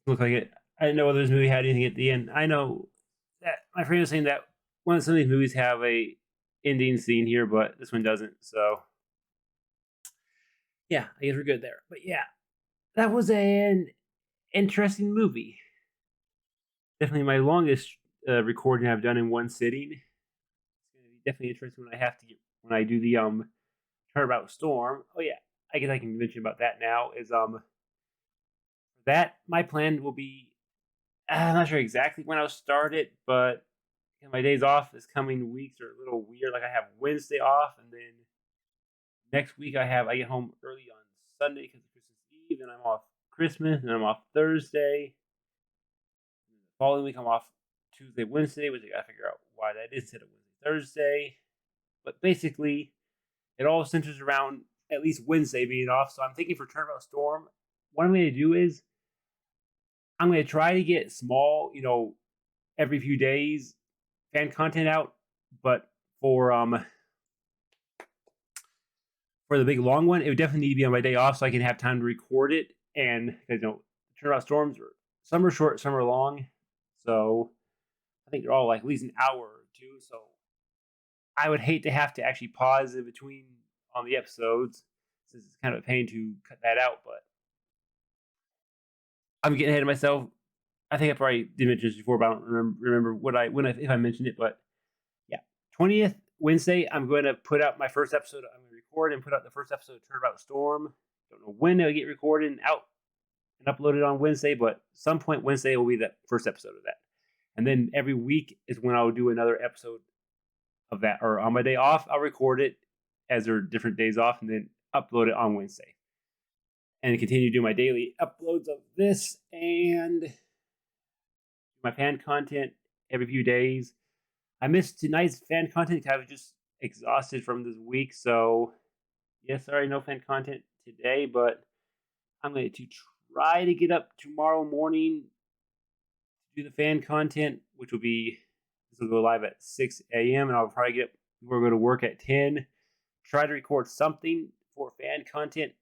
Speaker 1: Look like it. I didn't know whether this movie had anything at the end. I know that my friend was saying that some of these movies have a ending scene here, but this one doesn't. So, yeah, I guess we're good there. But yeah, that was an interesting movie. Definitely my longest recording I've done in one sitting. It's going to be definitely interesting when I do the Turnabout Storm. Oh yeah, I guess I can mention about that now. Is that my plan will be. I'm not sure exactly when I'll start it, but my days off this coming weeks are a little weird. Like I have Wednesday off, and then next week I get home early on Sunday because of Christmas Eve, and I'm off Christmas, and I'm off Thursday. And the following week I'm off Tuesday, Wednesday, which I gotta figure out why that is instead of Wednesday, Thursday. But basically, it all centers around at least Wednesday being off. So I'm thinking for Turnabout Storm, what I'm going to do is I'm going to try to get small, every few days fan content out, but for the big long one, it would definitely need to be on my day off so I can have time to record it. And because Turnabout Storms some are short, some are long, so I think they're all like at least an hour or two. So I would hate to have to actually pause in between on the episodes, since it's kind of a pain to cut that out. But I'm getting ahead of myself. I think I probably did mention this before, but I don't remember if I mentioned it. But yeah, 20th Wednesday, I'm going to put out my first episode. I'm going to record and put out the first episode of Turnabout Storm. Don't know when it'll get recorded and out and uploaded on Wednesday, but some point Wednesday will be the first episode of that. And then every week is when I'll do another episode of that. Or on my day off, I'll record it as there are different days off and then upload it on Wednesday. And continue to do my daily uploads of this and my fan content every few days. I missed tonight's fan content because I was just exhausted from this week. So, yeah, sorry, no fan content today, but I'm going to try to get up tomorrow morning to do the fan content, which this will go live at 6 a.m. and I'll probably we'll go to work at 10. Try to record something for fan content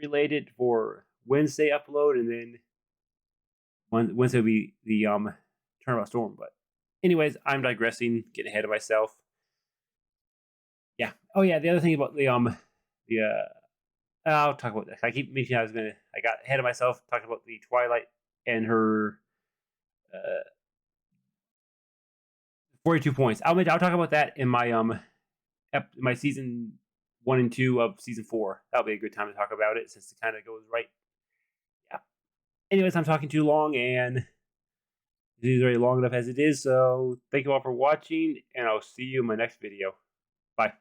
Speaker 1: related for Wednesday upload, and then Wednesday will be the Turnabout Storm. But anyways, I'm digressing, getting ahead of myself. Yeah. Oh yeah, the other thing about I'll talk about this. I keep mentioning I got ahead of myself talking about the Twilight and her 42 points. I'll talk about that in my my season 1 and 2 of season 4. That'll be a good time to talk about it since it kind of goes right. Yeah. Anyways, I'm talking too long, and it is already long enough as it is. So thank you all for watching, and I'll see you in my next video. Bye.